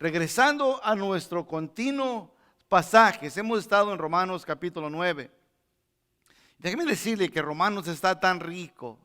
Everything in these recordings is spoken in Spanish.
Regresando a nuestro continuo pasaje, hemos estado en Romanos capítulo 9. Déjeme decirle que Romanos está tan rico,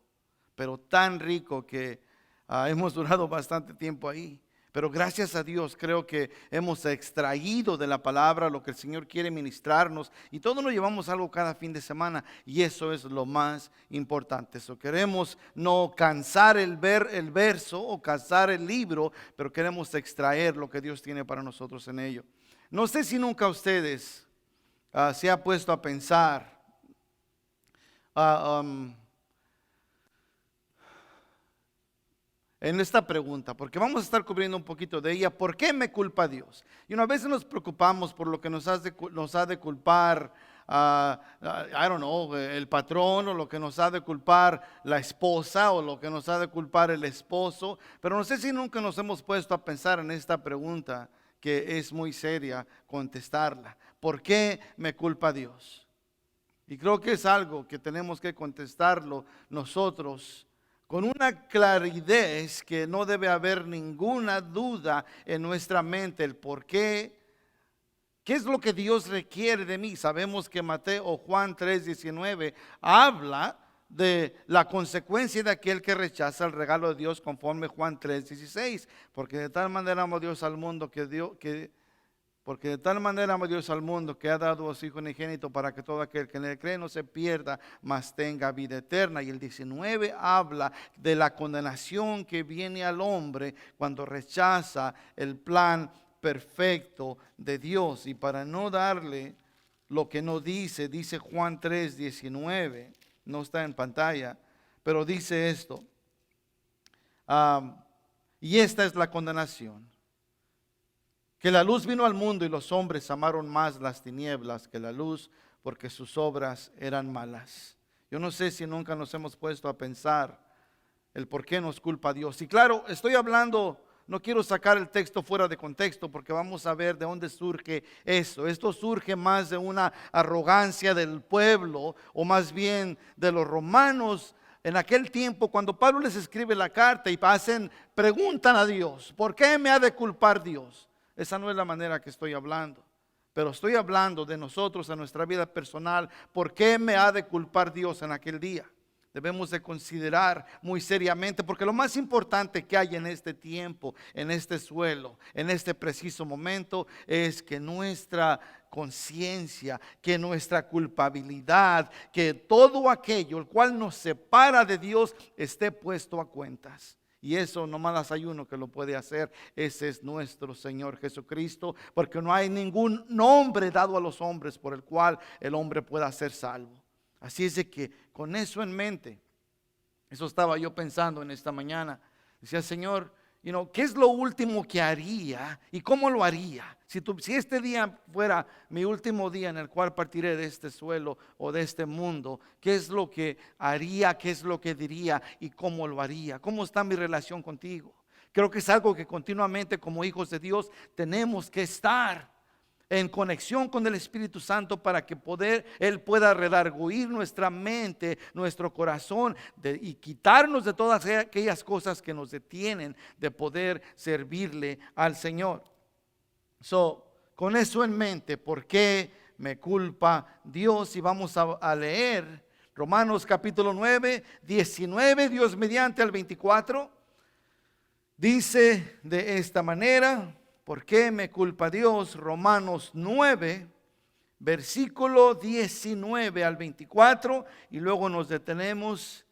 pero tan rico que hemos durado bastante tiempo ahí. Pero gracias a Dios creo que hemos extraído de la palabra lo que el Señor quiere ministrarnos. Y todos nos llevamos algo cada fin de semana. Y eso es lo más importante. Eso queremos no cansar el verso o cansar el libro, pero queremos extraer lo que Dios tiene para nosotros en ello. No sé si nunca ustedes se ha puesto a pensar en esta pregunta, porque vamos a estar cubriendo un poquito de ella. ¿Por qué me culpa Dios? Y una vez nos preocupamos por lo que nos ha de culpar, I don't know, el patrón, o lo que nos ha de culpar la esposa, o lo que nos ha de culpar el esposo. Pero no sé si nunca nos hemos puesto a pensar en esta pregunta, que es muy seria contestarla. ¿Por qué me culpa Dios? Y creo que es algo que tenemos que contestarlo nosotros con una claridad que no debe haber ninguna duda en nuestra mente. El por qué, qué es lo que Dios requiere de mí. Sabemos que Mateo o Juan 3:19 habla de la consecuencia de aquel que rechaza el regalo de Dios, conforme Juan 3:16. Porque de tal manera amó Dios al mundo porque de tal manera amó Dios al mundo, que ha dado a su Hijo unigénito, para que todo aquel que en él cree no se pierda, mas tenga vida eterna. Y el 19 habla de la condenación que viene al hombre cuando rechaza el plan perfecto de Dios. Y para no darle lo que no dice, dice Juan 3:19, no está en pantalla, pero dice esto: y esta es la condenación, que la luz vino al mundo y los hombres amaron más las tinieblas que la luz, porque sus obras eran malas. Yo no sé si nunca nos hemos puesto a pensar el por qué nos culpa Dios. Y claro, estoy hablando, no quiero sacar el texto fuera de contexto, porque vamos a ver de dónde surge eso. Esto surge más de una arrogancia del pueblo, o más bien de los romanos. En aquel tiempo, cuando Pablo les escribe la carta y preguntan a Dios: ¿por qué me ha de culpar Dios? Esa no es la manera que estoy hablando, pero estoy hablando de nosotros, en nuestra vida personal. ¿Por qué me ha de culpar Dios en aquel día? Debemos de considerar muy seriamente, porque lo más importante que hay en este tiempo, en este suelo, en este preciso momento, es que nuestra conciencia, que nuestra culpabilidad, que todo aquello el cual nos separa de Dios esté puesto a cuentas. Y eso nomás hay uno que lo puede hacer. Ese es nuestro Señor Jesucristo. Porque no hay ningún nombre dado a los hombres por el cual el hombre pueda ser salvo. Así es de que con eso en mente, eso estaba yo pensando en esta mañana. Decía: Señor, ¿qué es lo último que haría y cómo lo haría? Si este día fuera mi último día en el cual partiré de este suelo o de este mundo, ¿qué es lo que haría? ¿Qué es lo que diría? ¿Y cómo lo haría? ¿Cómo está mi relación contigo? Creo que es algo que continuamente, como hijos de Dios, tenemos que estar en conexión con el Espíritu Santo, para que Él pueda redarguir nuestra mente, nuestro corazón, y quitarnos de todas aquellas cosas que nos detienen de poder servirle al Señor. Con eso en mente, ¿por qué me culpa Dios? Y vamos a leer Romanos capítulo 9, 19, Dios mediante, al 24. Dice de esta manera: ¿por qué me culpa Dios? Romanos 9, versículo 19 al 24. Y luego nos detenemos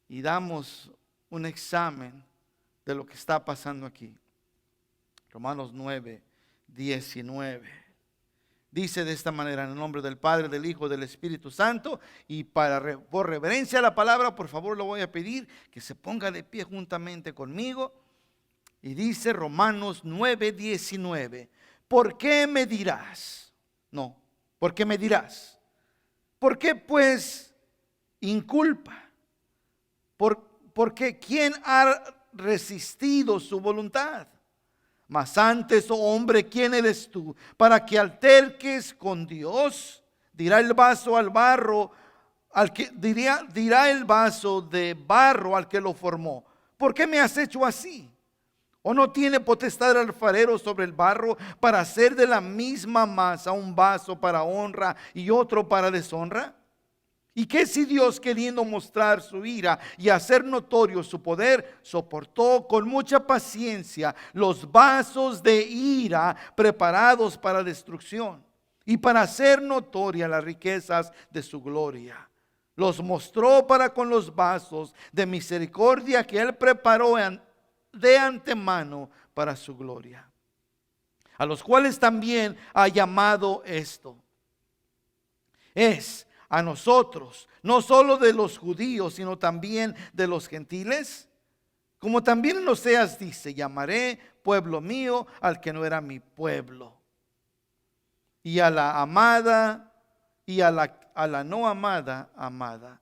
y damos un examen de lo que está pasando aquí. Romanos 9, 19. Dice de esta manera: en el nombre del Padre, del Hijo, del Espíritu Santo. Y por reverencia a la palabra, por favor, le voy a pedir que se ponga de pie juntamente conmigo. Y dice Romanos 9, 19: ¿por qué me dirás? No, ¿por qué me dirás? ¿Por qué pues inculpa? Porque ¿quién ha resistido su voluntad? Mas antes, oh hombre, ¿quién eres tú para que alterques con Dios? Dirá el vaso al barro, dirá el vaso de barro al que lo formó: ¿por qué me has hecho así? ¿O no tiene potestad el alfarero sobre el barro para hacer de la misma masa un vaso para honra y otro para deshonra? ¿Y qué si Dios, queriendo mostrar su ira y hacer notorio su poder, soportó con mucha paciencia los vasos de ira preparados para destrucción y para hacer notorias las riquezas de su gloria? Los mostró para con los vasos de misericordia que Él preparó de antemano para su gloria, a los cuales también ha llamado esto. Es a nosotros, no solo de los judíos, sino también de los gentiles. Como también en Oseas dice: llamaré pueblo mío al que no era mi pueblo, y a la amada y a la no amada, amada.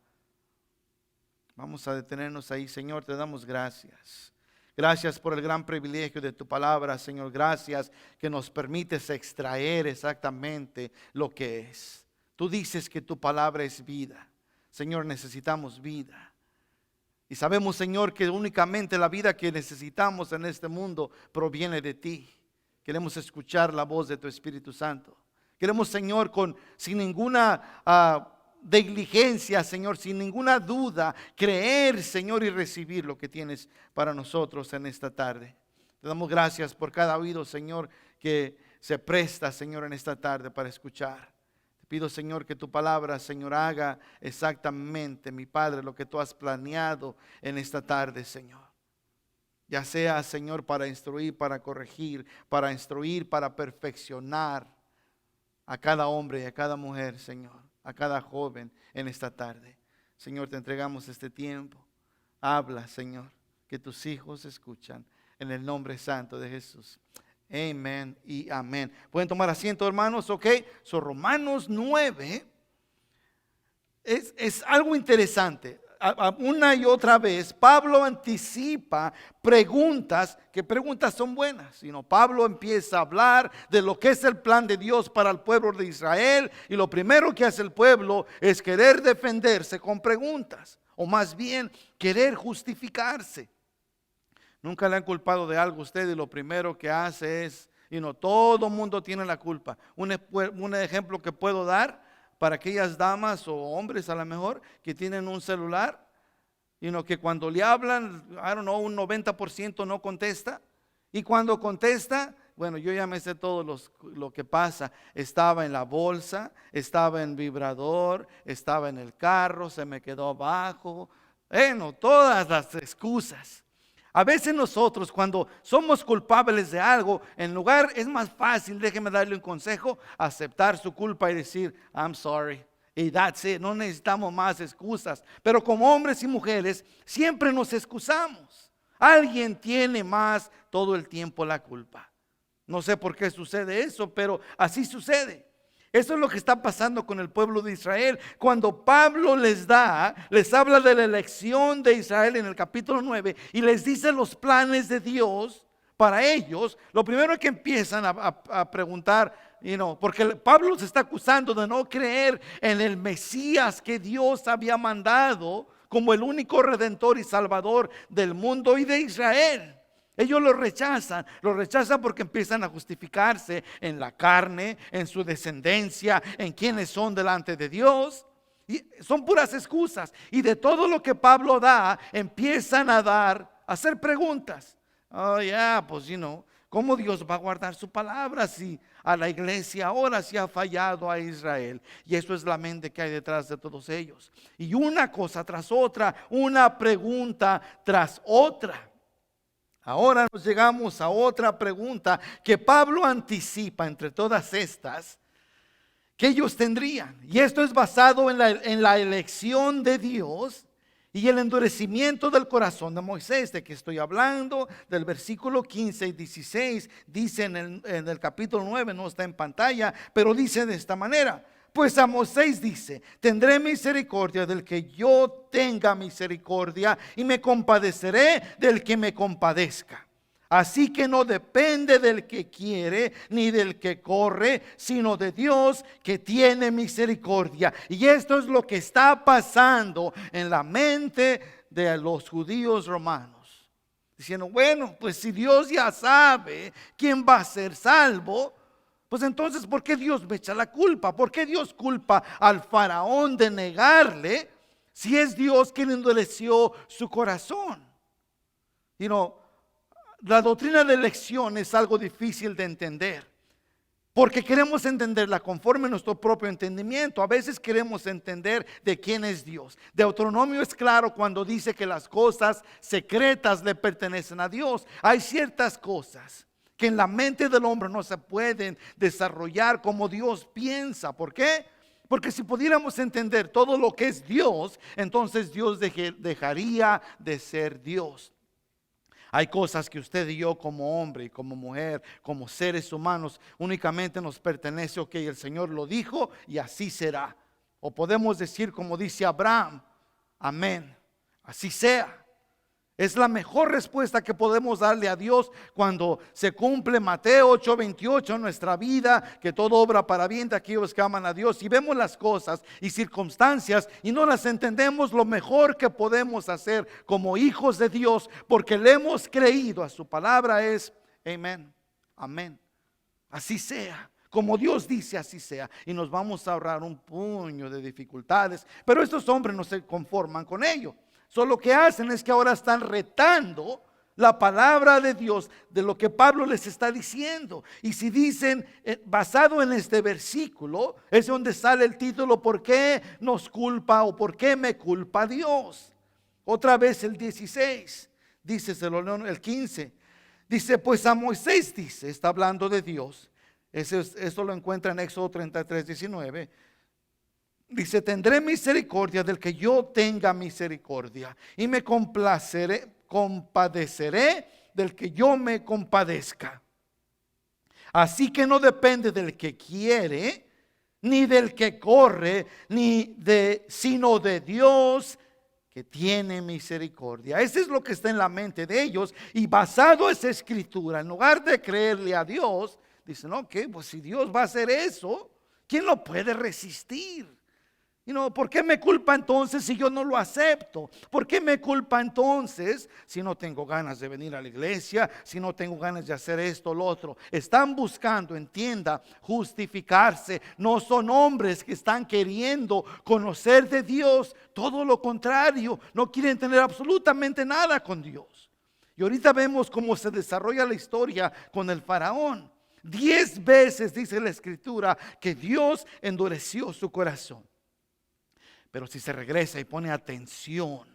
Vamos a detenernos ahí. Señor, te damos gracias. Gracias por el gran privilegio de tu palabra, Señor. Gracias que nos permites extraer exactamente lo que es. Tú dices que tu palabra es vida. Señor, necesitamos vida. Y sabemos, Señor, que únicamente la vida que necesitamos en este mundo proviene de ti. Queremos escuchar la voz de tu Espíritu Santo. Queremos, Señor, sin ninguna negligencia, Señor, sin ninguna duda, creer, Señor, y recibir lo que tienes para nosotros en esta tarde. Te damos gracias por cada oído, Señor, que se presta, Señor, en esta tarde para escuchar. Te pido, Señor, que tu palabra, Señor, haga exactamente, mi Padre, lo que tú has planeado en esta tarde, Señor. Ya sea, Señor, para instruir, para corregir, para perfeccionar a cada hombre y a cada mujer, Señor, a cada joven en esta tarde. Señor, te entregamos este tiempo. Habla, Señor, que tus hijos escuchan, en el nombre santo de Jesús. Amén y amén. Pueden tomar asiento, hermanos, ok. Romanos 9 es algo interesante. Una y otra vez Pablo anticipa preguntas, que preguntas son buenas, sino Pablo empieza a hablar de lo que es el plan de Dios para el pueblo de Israel, y lo primero que hace el pueblo es querer defenderse con preguntas, o más bien querer justificarse. Nunca le han culpado de algo a usted y lo primero que hace es, todo el mundo tiene la culpa. Un ejemplo que puedo dar para aquellas damas o hombres a lo mejor que tienen un celular, que cuando le hablan, un 90% no contesta, y cuando contesta, bueno, yo ya me sé todo lo que pasa. Estaba en la bolsa, estaba en vibrador, estaba en el carro, se me quedó abajo, todas las excusas. A veces nosotros, cuando somos culpables de algo, en lugar, es más fácil, déjeme darle un consejo, aceptar su culpa y decir, I'm sorry, y that's it. No necesitamos más excusas. Pero como hombres y mujeres, siempre nos excusamos. Alguien tiene más todo el tiempo la culpa. No sé por qué sucede eso, pero así sucede. Eso es lo que está pasando con el pueblo de Israel. Cuando Pablo les habla de la elección de Israel en el capítulo 9 y les dice los planes de Dios para ellos, lo primero que empiezan a preguntar, porque Pablo se está acusando de no creer en el Mesías que Dios había mandado como el único redentor y salvador del mundo y de Israel. Ellos lo rechazan porque empiezan a justificarse en la carne, en su descendencia, en quienes son delante de Dios. Y son puras excusas. Y de todo lo que Pablo da, empiezan a hacer preguntas. ¿Cómo Dios va a guardar su palabra si a la iglesia ahora se ha fallado a Israel? Y eso es la mente que hay detrás de todos ellos. Y una cosa tras otra, una pregunta tras otra. Ahora nos llegamos a otra pregunta que Pablo anticipa entre todas estas que ellos tendrían. Y esto es basado en la elección de Dios y el endurecimiento del corazón de Moisés, de que estoy hablando, del versículo 15 y 16. Dice en el capítulo 9, no está en pantalla, pero dice de esta manera. Pues a Moisés dice, tendré misericordia del que yo tenga misericordia y me compadeceré del que me compadezca. Así que no depende del que quiere ni del que corre, sino de Dios que tiene misericordia. Y esto es lo que está pasando en la mente de los judíos romanos. diciendo, bueno, pues si Dios ya sabe quién va a ser salvo, pues entonces, ¿por qué Dios me echa la culpa? ¿Por qué Dios culpa al faraón de negarle si es Dios quien endureció su corazón? La doctrina de elección es algo difícil de entender, porque queremos entenderla conforme a nuestro propio entendimiento. A veces queremos entender de quién es Dios. Deuteronomio es claro cuando dice que las cosas secretas le pertenecen a Dios. Hay ciertas cosas que en la mente del hombre no se pueden desarrollar como Dios piensa. ¿Por qué? Porque si pudiéramos entender todo lo que es Dios, entonces Dios dejaría de ser Dios. Hay cosas que usted y yo como hombre y como mujer, como seres humanos, únicamente nos pertenece. Ok, el Señor lo dijo y así será. O podemos decir como dice Abraham, amén, así sea. Es la mejor respuesta que podemos darle a Dios cuando se cumple Mateo 8:28 en nuestra vida, que todo obra para bien de aquellos que aman a Dios. Y vemos las cosas y circunstancias y no las entendemos, lo mejor que podemos hacer como hijos de Dios, porque le hemos creído a su palabra, es amén, amén, así sea. Como Dios dice, así sea. Y nos vamos a ahorrar un puño de dificultades. Pero estos hombres no se conforman con ello. Lo que hacen es que ahora están retando la palabra de Dios de lo que Pablo les está diciendo. Y si dicen, basado en este versículo, es donde sale el título, ¿por qué nos culpa o por qué me culpa Dios? Otra vez el 16, dice, el 15, dice, pues a Moisés dice, está hablando de Dios. Eso lo encuentra en Éxodo 33:19. Dice, tendré misericordia del que yo tenga misericordia y me compadeceré del que yo me compadezca. Así que no depende del que quiere, ni del que corre, sino de Dios que tiene misericordia. Eso es lo que está en la mente de ellos. Y basado en esa escritura, en lugar de creerle a Dios, dicen, ok, pues si Dios va a hacer eso, ¿quién lo puede resistir? ¿Por qué me culpa entonces si yo no lo acepto? ¿Por qué me culpa entonces si no tengo ganas de venir a la iglesia? Si no tengo ganas de hacer esto o lo otro. Están buscando, entienda, justificarse. No son hombres que están queriendo conocer de Dios. Todo lo contrario, no quieren tener absolutamente nada con Dios. Y ahorita vemos cómo se desarrolla la historia con el faraón. 10 veces dice la escritura que Dios endureció su corazón. Pero si se regresa y pone atención,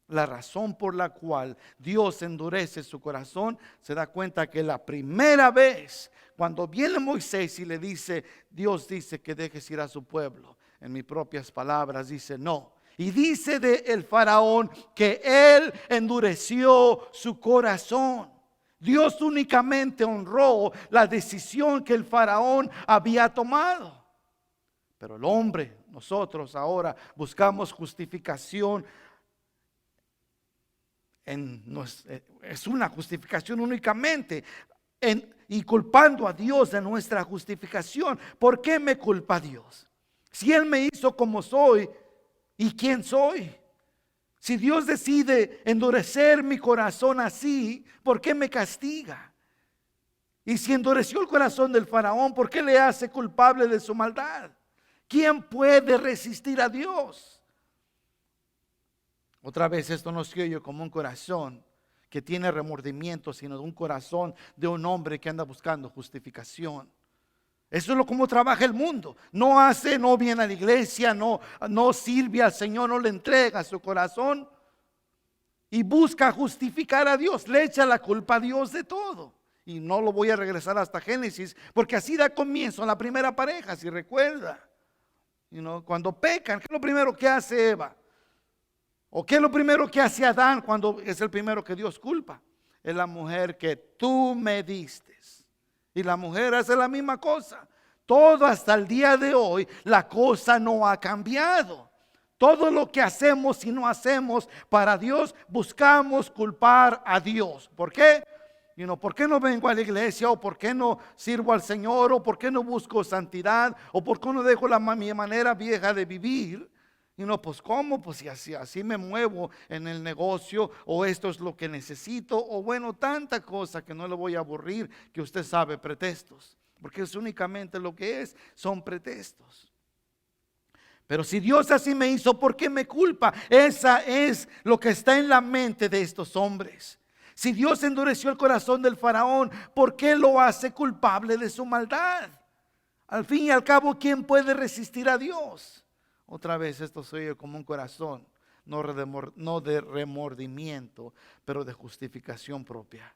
la razón por la cual Dios endurece su corazón, se da cuenta que la primera vez, cuando viene Moisés y le dice, Dios dice que dejes ir a su pueblo, en mis propias palabras dice no. Y dice de el faraón que él endureció su corazón. Dios únicamente honró la decisión que el faraón había tomado. Pero el hombre, nosotros ahora buscamos justificación. Es una justificación únicamente y culpando a Dios de nuestra justificación. ¿Por qué me culpa Dios? Si Él me hizo como soy, ¿y quién soy? Si Dios decide endurecer mi corazón así, ¿por qué me castiga? Y si endureció el corazón del faraón, ¿por qué le hace culpable de su maldad? ¿Quién puede resistir a Dios? Otra vez, esto no se oye como un corazón que tiene remordimiento, sino de un corazón de un hombre que anda buscando justificación. Eso es como trabaja el mundo. No viene a la iglesia, no sirve al Señor, no le entrega su corazón y busca justificar a Dios. Le echa la culpa a Dios de todo. Y no lo voy a regresar hasta Génesis, porque así da comienzo a la primera pareja, si recuerda. Cuando pecan, ¿qué es lo primero que hace Eva? ¿O qué es lo primero que hace Adán cuando es el primero que Dios culpa? Es la mujer que tú me diste. Y la mujer hace la misma cosa. Todo hasta el día de hoy, la cosa no ha cambiado. Todo lo que hacemos y no hacemos para Dios, buscamos culpar a Dios. ¿Por qué? ¿Por qué no vengo a la iglesia? ¿O por qué no sirvo al Señor? ¿O por qué no busco santidad? ¿O por qué no dejo mi manera vieja de vivir? Y no, pues ¿cómo? Pues si así me muevo en el negocio, o esto es lo que necesito, o bueno, tanta cosa que no le voy a aburrir, que usted sabe, pretextos. Porque es únicamente lo que son pretextos. Pero si Dios así me hizo, ¿por qué me culpa? Esa es lo que está en la mente de estos hombres. Si Dios endureció el corazón del faraón, ¿por qué lo hace culpable de su maldad? Al fin y al cabo, ¿quién puede resistir a Dios? Otra vez esto se oye como un corazón, no de remordimiento, pero de justificación propia.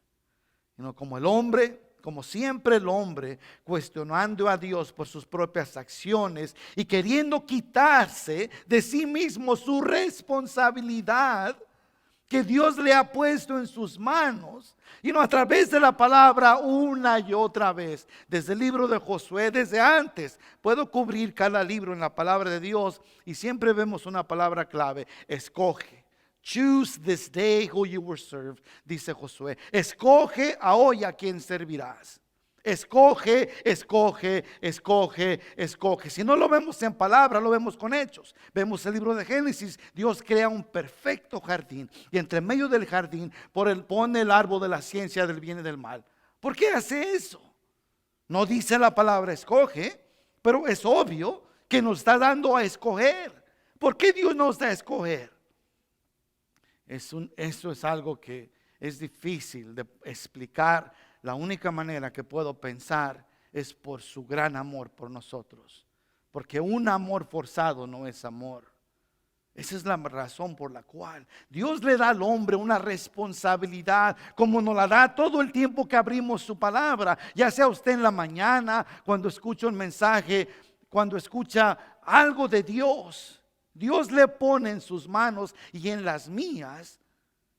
Sino como el hombre, como siempre el hombre, cuestionando a Dios por sus propias acciones y queriendo quitarse de sí mismo su responsabilidad que Dios le ha puesto en sus manos, y no a través de la palabra una y otra vez, desde el libro de Josué, desde antes. Puedo cubrir cada libro en la palabra de Dios y siempre vemos una palabra clave: escoge. Choose this day who you will serve, dice Josué. Escoge a hoy a quien servirás. Escoge, escoge, escoge, escoge. Si no lo vemos en palabra, lo vemos con hechos. Vemos el libro de Génesis. Dios crea un perfecto jardín, y entre medio del jardín pone el árbol de la ciencia del bien y del mal. ¿Por qué hace eso? No dice la palabra escoge, pero es obvio que nos está dando a escoger. ¿Por qué Dios nos da a escoger? Eso es algo que es difícil de explicar. La única manera que puedo pensar es por su gran amor por nosotros. Porque un amor forzado no es amor. Esa es la razón por la cual Dios le da al hombre una responsabilidad, como nos la da todo el tiempo que abrimos su palabra. Ya sea usted en la mañana, cuando escucha un mensaje, cuando escucha algo de Dios. Dios le pone en sus manos y en las mías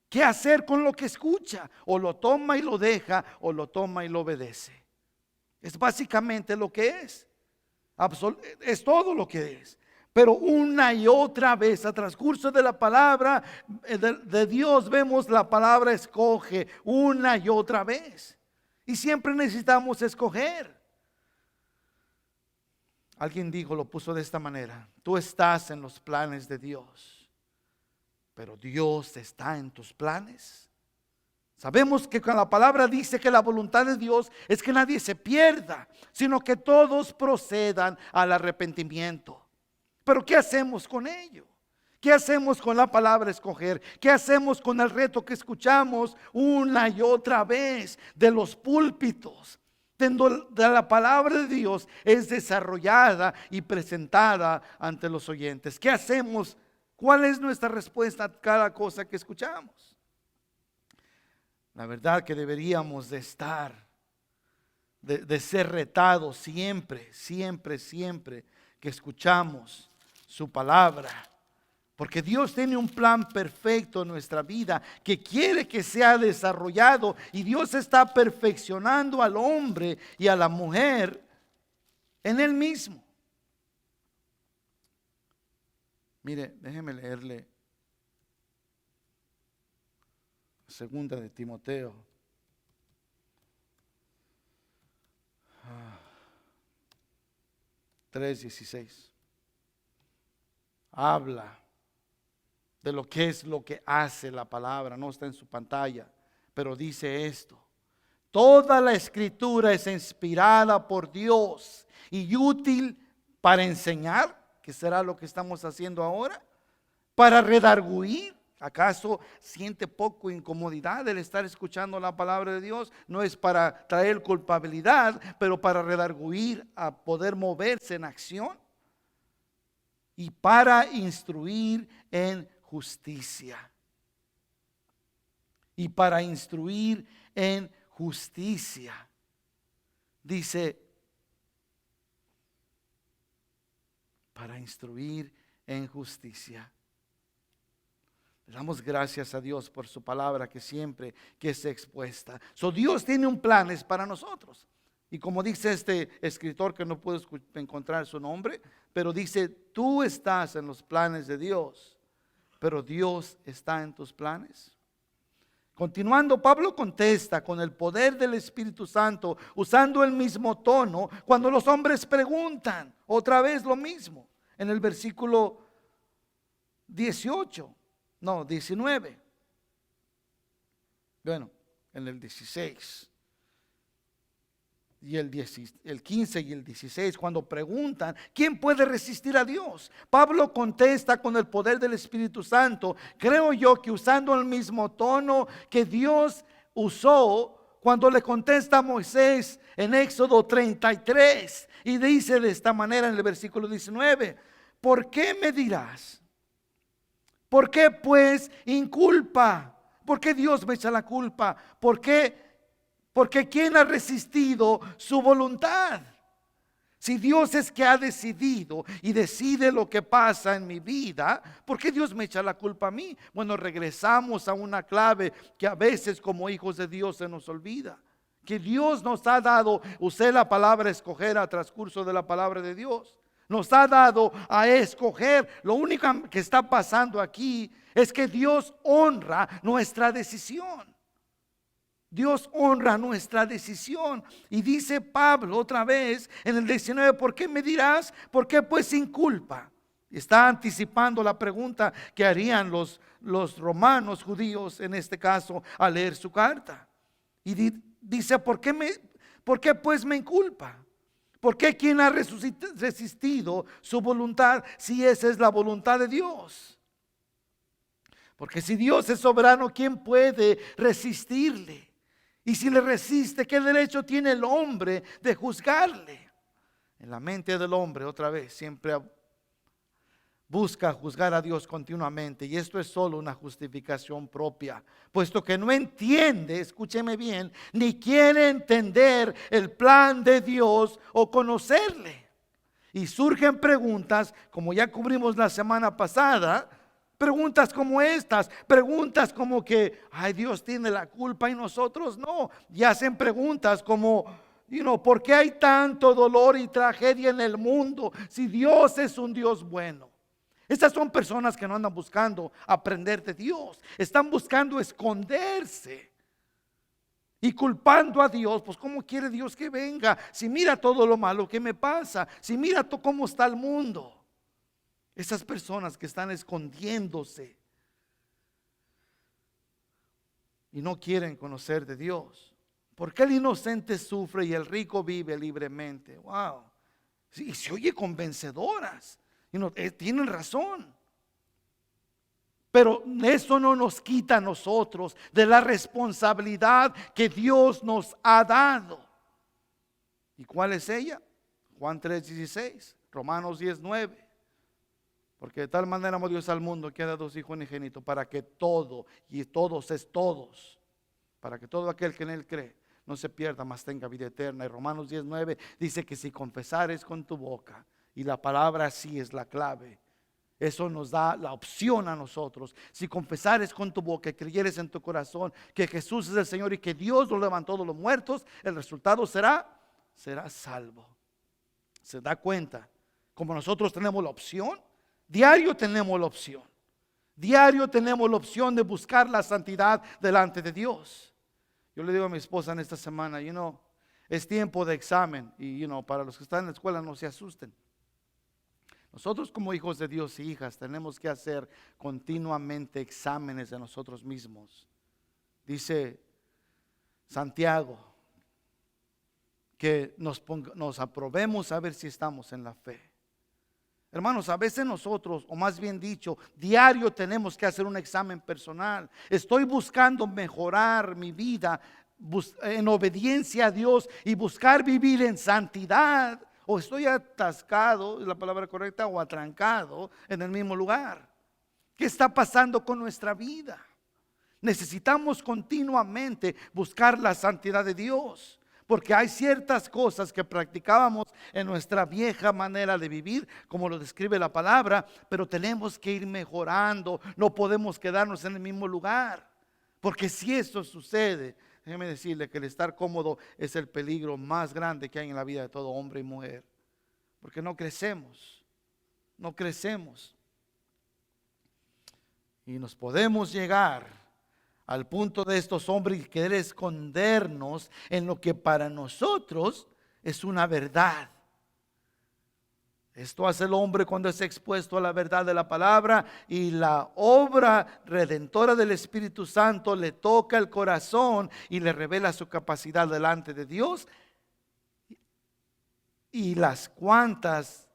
qué hacer con lo que escucha. O lo toma y lo deja, o lo toma y lo obedece. Es básicamente lo que es. Es todo lo que es. Pero una y otra vez, a transcurso de la palabra de Dios, vemos la palabra escoge una y otra vez. Y siempre necesitamos escoger. Alguien dijo, lo puso de esta manera: tú estás en los planes de Dios, pero Dios está en tus planes. Sabemos que con la palabra dice que la voluntad de Dios es que nadie se pierda, sino que todos procedan al arrepentimiento. Pero ¿qué hacemos con ello? ¿Qué hacemos con la palabra escoger? ¿Qué hacemos con el reto que escuchamos una y otra vez de los púlpitos? De la palabra de Dios es desarrollada y presentada ante los oyentes. ¿Qué hacemos? ¿Cuál es nuestra respuesta a cada cosa que escuchamos? La verdad que deberíamos de estar, de ser retados siempre, siempre, siempre que escuchamos su palabra. Porque Dios tiene un plan perfecto en nuestra vida que quiere que sea desarrollado, y Dios está perfeccionando al hombre y a la mujer en Él mismo. Mire, déjeme leerle segunda de Timoteo. 3:16. Habla de lo que es lo que hace la palabra. No está en su pantalla, pero dice esto: toda la escritura es inspirada por Dios y útil para enseñar, que será lo que estamos haciendo ahora, para redarguir. ¿Acaso siente poco incomodidad el estar escuchando la palabra de Dios? No es para traer culpabilidad, pero para redarguir, a poder moverse en acción, y para instruir en justicia. Y para instruir en justicia. Dice, para instruir en justicia. Le damos gracias a Dios por su palabra que siempre que es expuesta. Dios tiene un plan para nosotros. Y como dice este escritor, que no puedo encontrar su nombre, pero dice, tú estás en los planes de Dios, pero Dios está en tus planes. Continuando, Pablo contesta con el poder del Espíritu Santo, usando el mismo tono, cuando los hombres preguntan otra vez lo mismo. En el versículo 18, no, 19. Bueno, en el 16. Y el 15 y el 16, cuando preguntan, ¿quién puede resistir a Dios? Pablo contesta con el poder del Espíritu Santo, creo yo que usando el mismo tono que Dios usó cuando le contesta a Moisés en Éxodo 33, y dice de esta manera en el versículo 19, ¿por qué me dirás? ¿Por qué pues inculpa? ¿Por qué Dios me echa la culpa? ¿Por qué? Porque ¿quién ha resistido su voluntad? Si Dios es que ha decidido y decide lo que pasa en mi vida, ¿por qué Dios me echa la culpa a mí? Bueno, regresamos a una clave que a veces como hijos de Dios se nos olvida. Que Dios nos ha dado, usé la palabra escoger a transcurso de la palabra de Dios. Nos ha dado a escoger. Lo único que está pasando aquí es que Dios honra nuestra decisión. Dios honra nuestra decisión. Y dice Pablo otra vez en el 19, ¿por qué me dirás? ¿Por qué pues sin culpa? Está anticipando la pregunta que harían los romanos judíos en este caso al leer su carta. Y dice, ¿por qué pues me inculpa? ¿Por qué quién ha resistido su voluntad si esa es la voluntad de Dios? Porque si Dios es soberano, ¿quién puede resistirle? Y si le resiste, ¿qué derecho tiene el hombre de juzgarle? En la mente del hombre, otra vez, siempre busca juzgar a Dios continuamente. Y esto es solo una justificación propia, puesto que no entiende, escúcheme bien, ni quiere entender el plan de Dios o conocerle. Y surgen preguntas, como ya cubrimos la semana pasada, preguntas como estas, preguntas como que, ay, Dios tiene la culpa y nosotros no. Y hacen preguntas como, ¿por qué hay tanto dolor y tragedia en el mundo si Dios es un Dios bueno? Estas son personas que no andan buscando aprender de Dios, están buscando esconderse y culpando a Dios. Pues ¿cómo quiere Dios que venga? Si mira todo lo malo que me pasa, si mira cómo está el mundo. Esas personas que están escondiéndose y no quieren conocer de Dios. ¿Por qué el inocente sufre y el rico vive libremente? Wow. Y se oye convencedoras. Tienen razón. Pero eso no nos quita a nosotros de la responsabilidad que Dios nos ha dado. ¿Y cuál es ella? Juan 3:16, Romanos 10:9. Porque de tal manera amó Dios al mundo que ha dado a su Hijo unigénito para que todo, y todos es todos, para que todo aquel que en Él cree no se pierda, mas tenga vida eterna. Y Romanos 10:9 dice que si confesares con tu boca, y la palabra sí es la clave, eso nos da la opción a nosotros. Si confesares con tu boca y creyeres en tu corazón que Jesús es el Señor y que Dios lo levantó de los muertos, el resultado será salvo. ¿Se da cuenta? Como nosotros tenemos la opción, diario tenemos la opción. Diario tenemos la opción de buscar la santidad delante de Dios. Yo le digo a mi esposa en esta semana, es tiempo de examen. Y para los que están en la escuela no se asusten. Nosotros como hijos de Dios y hijas tenemos que hacer continuamente exámenes de nosotros mismos. Dice Santiago que nos aprobemos a ver si estamos en la fe. Hermanos, a veces nosotros, o más bien dicho, diario tenemos que hacer un examen personal. Estoy buscando mejorar mi vida en obediencia a Dios y buscar vivir en santidad. O estoy atascado, es la palabra correcta, o atrancado en el mismo lugar. ¿Qué está pasando con nuestra vida? Necesitamos continuamente buscar la santidad de Dios. Porque hay ciertas cosas que practicábamos en nuestra vieja manera de vivir, como lo describe la palabra, pero tenemos que ir mejorando. No podemos quedarnos en el mismo lugar. Porque si esto sucede, déjeme decirle que el estar cómodo es el peligro más grande que hay en la vida de todo hombre y mujer. Porque no crecemos. Y nos podemos llegar al punto de estos hombres querer escondernos en lo que para nosotros es una verdad. Esto hace el hombre cuando es expuesto a la verdad de la palabra y la obra redentora del Espíritu Santo le toca el corazón y le revela su capacidad delante de Dios y las cuentas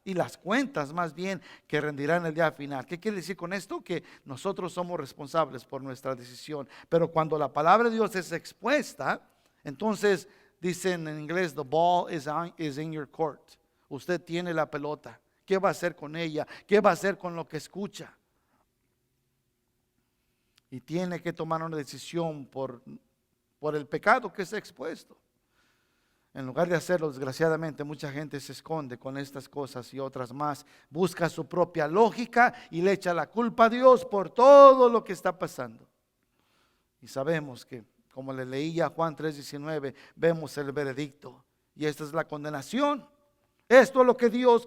más bien que rendirán el día final. ¿Qué quiere decir con esto? Que nosotros somos responsables por nuestra decisión, pero cuando la palabra de Dios es expuesta, entonces dicen en inglés, the ball is in your court. Usted tiene la pelota. ¿Qué va a hacer con ella? ¿Qué va a hacer con lo que escucha? Y tiene que tomar una decisión por el pecado que se ha expuesto. En lugar de hacerlo, desgraciadamente, mucha gente se esconde con estas cosas y otras más. Busca su propia lógica y le echa la culpa a Dios por todo lo que está pasando. Y sabemos que, como le leía Juan 3:19, vemos el veredicto. Y esta es la condenación. Esto es lo que Dios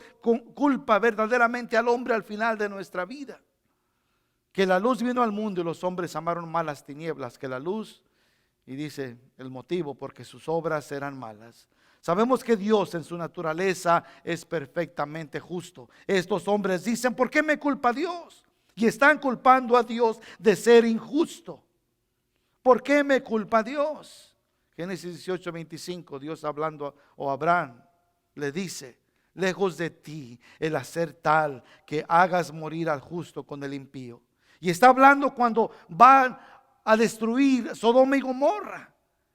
culpa verdaderamente al hombre al final de nuestra vida. Que la luz vino al mundo y los hombres amaron más las tinieblas que la luz. Y dice el motivo, porque sus obras eran malas. Sabemos que Dios en su naturaleza es perfectamente justo. Estos hombres dicen, ¿por qué me culpa Dios? Y están culpando a Dios de ser injusto. ¿Por qué me culpa Dios? Génesis 18:25, Dios hablando a Abraham le dice, lejos de ti el hacer tal que hagas morir al justo con el impío. Y está hablando cuando van a destruir Sodoma y Gomorra.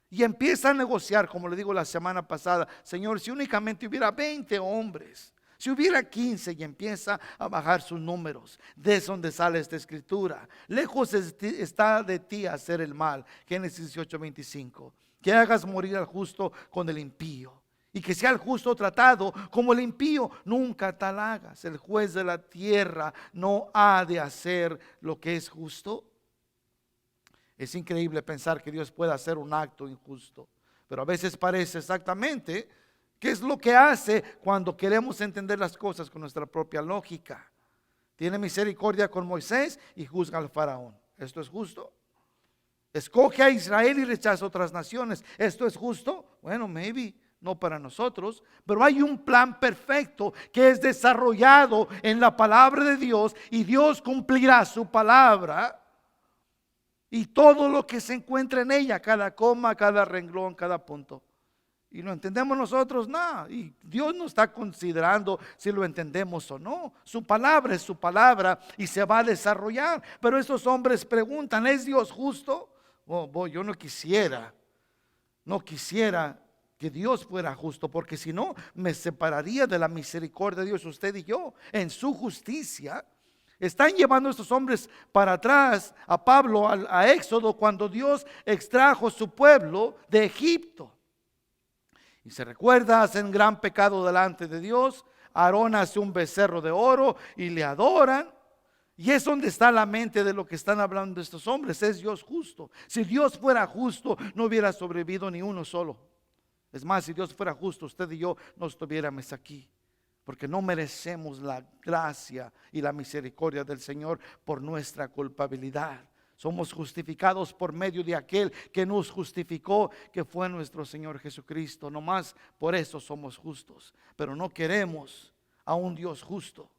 Y empieza a negociar, como le digo la semana pasada, Señor, si únicamente hubiera 20 hombres, si hubiera 15, y empieza a bajar sus números. De donde sale esta escritura. Lejos está de ti hacer el mal. Génesis 18:25. Que hagas morir al justo con el impío. Y que sea el justo tratado como el impío. Nunca tal hagas. El juez de la tierra no ha de hacer lo que es justo. Es increíble pensar que Dios pueda hacer un acto injusto. Pero a veces parece exactamente que es lo que hace cuando queremos entender las cosas con nuestra propia lógica. Tiene misericordia con Moisés y juzga al faraón. ¿Esto es justo? Escoge a Israel y rechaza otras naciones. ¿Esto es justo? Bueno, maybe. No para nosotros, pero hay un plan perfecto que es desarrollado en la palabra de Dios y Dios cumplirá su palabra y todo lo que se encuentra en ella, cada coma, cada renglón, cada punto. Y lo entendemos nosotros, nada. Y Dios no está considerando si lo entendemos o no. Su palabra es su palabra y se va a desarrollar. Pero estos hombres preguntan, ¿es Dios justo? Yo no quisiera que Dios fuera justo, porque si no me separaría de la misericordia de Dios. Usted y yo en su justicia están llevando a estos hombres para atrás a Pablo a Éxodo, cuando Dios extrajo su pueblo de Egipto. Y se recuerda, hacen gran pecado delante de Dios. Aarón hace un becerro de oro y le adoran. Y es donde está la mente de lo que están hablando estos hombres. Es Dios justo. Si Dios fuera justo, no hubiera sobrevivido ni uno solo. Es más, si Dios fuera justo, usted y yo no estuviéramos aquí, porque no merecemos la gracia y la misericordia del Señor por nuestra culpabilidad. Somos justificados por medio de aquel que nos justificó, que fue nuestro Señor Jesucristo. No más por eso somos justos, pero no queremos a un Dios justo.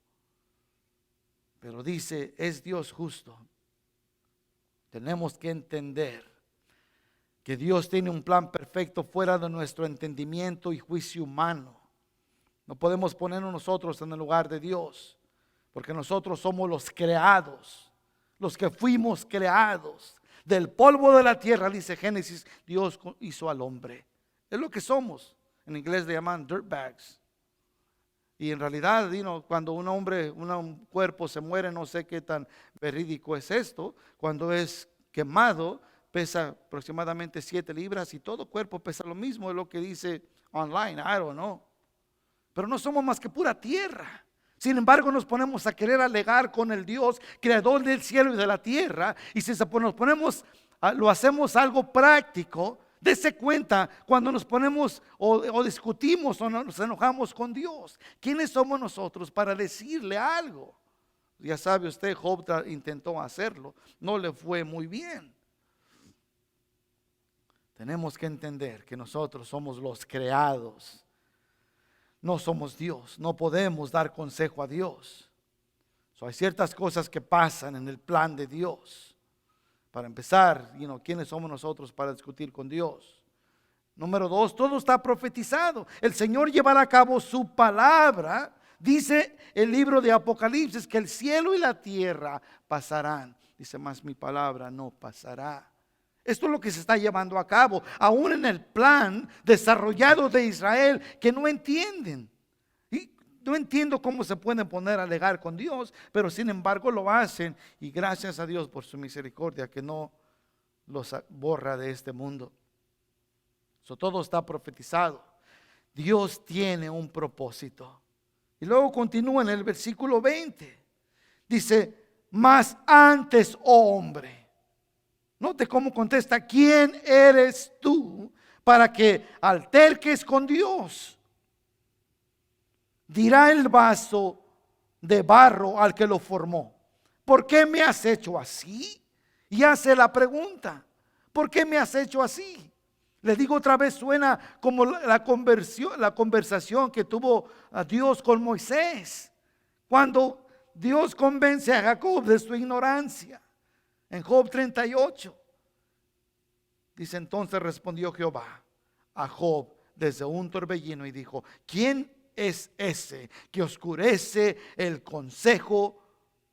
Pero dice, es Dios justo. Tenemos que entender que Dios tiene un plan perfecto fuera de nuestro entendimiento y juicio humano. No podemos ponernos nosotros en el lugar de Dios, porque nosotros somos los creados, los que fuimos creados. Del polvo de la tierra, dice Génesis, Dios hizo al hombre. Es lo que somos. En inglés le llaman dirtbags. Y en realidad, cuando un cuerpo se muere, no sé qué tan verídico es esto, cuando es quemado, pesa aproximadamente 7 libras y todo cuerpo pesa lo mismo, es lo que dice online, I don't know. Pero no somos más que pura tierra. Sin embargo, nos ponemos a querer alegar con el Dios creador del cielo y de la tierra. Y si nos ponemos, lo hacemos algo práctico, dése cuenta cuando nos ponemos o discutimos o nos enojamos con Dios. ¿Quiénes somos nosotros para decirle algo? Ya sabe usted, Job intentó hacerlo, no le fue muy bien. Tenemos que entender que nosotros somos los creados. no somos Dios, no podemos dar consejo a Dios. Hay ciertas cosas que pasan en el plan de Dios. Para empezar, ¿quiénes somos nosotros para discutir con Dios? Número 2, todo está profetizado. El Señor llevará a cabo su palabra. Dice el libro de Apocalipsis que el cielo y la tierra pasarán. Dice, mas mi palabra no pasará. Esto es lo que se está llevando a cabo, aún en el plan desarrollado de Israel, que no entienden. Y no entiendo cómo se pueden poner a alegar con Dios, pero sin embargo lo hacen. Y gracias a Dios por su misericordia que no los borra de este mundo. Todo está profetizado. Dios tiene un propósito. Y luego continúa en el versículo 20. Dice, mas antes, oh hombre. Note cómo contesta, ¿quién eres tú para que alterques con Dios? Dirá el vaso de barro al que lo formó, ¿por qué me has hecho así? Y hace la pregunta, ¿por qué me has hecho así? Le digo otra vez, suena como la conversación que tuvo a Dios con Moisés, cuando Dios convence a Jacob de su ignorancia. En Job 38 dice, entonces respondió Jehová a Job desde un torbellino y dijo, ¿quién es ese que oscurece el consejo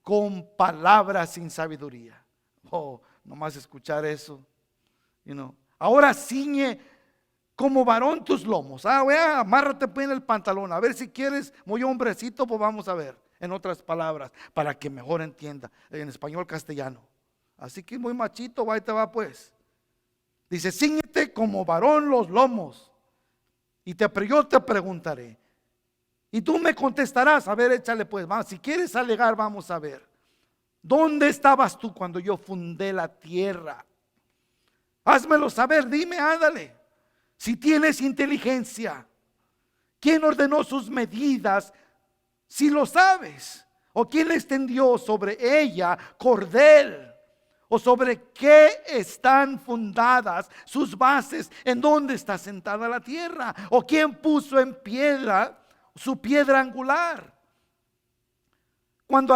con palabras sin sabiduría? Nomás escuchar eso, ahora ciñe como varón tus lomos. Amárrate pues en el pantalón, a ver si quieres muy hombrecito, pues vamos a ver, en otras palabras, para que mejor entienda, en español castellano. Así que muy machito, va y te va pues. Dice, cíñete como varón los lomos. Yo te preguntaré. Y tú me contestarás. A ver, échale pues, vamos. Si quieres alegar, vamos a ver. ¿Dónde estabas tú cuando yo fundé la tierra? Házmelo saber, dime, ándale. Si tienes inteligencia, ¿quién ordenó sus medidas? Si lo sabes. ¿O quién extendió sobre ella cordel? ¿O sobre qué están fundadas sus bases? ¿En dónde está sentada la tierra? ¿O quién puso en piedra su piedra angular? Cuando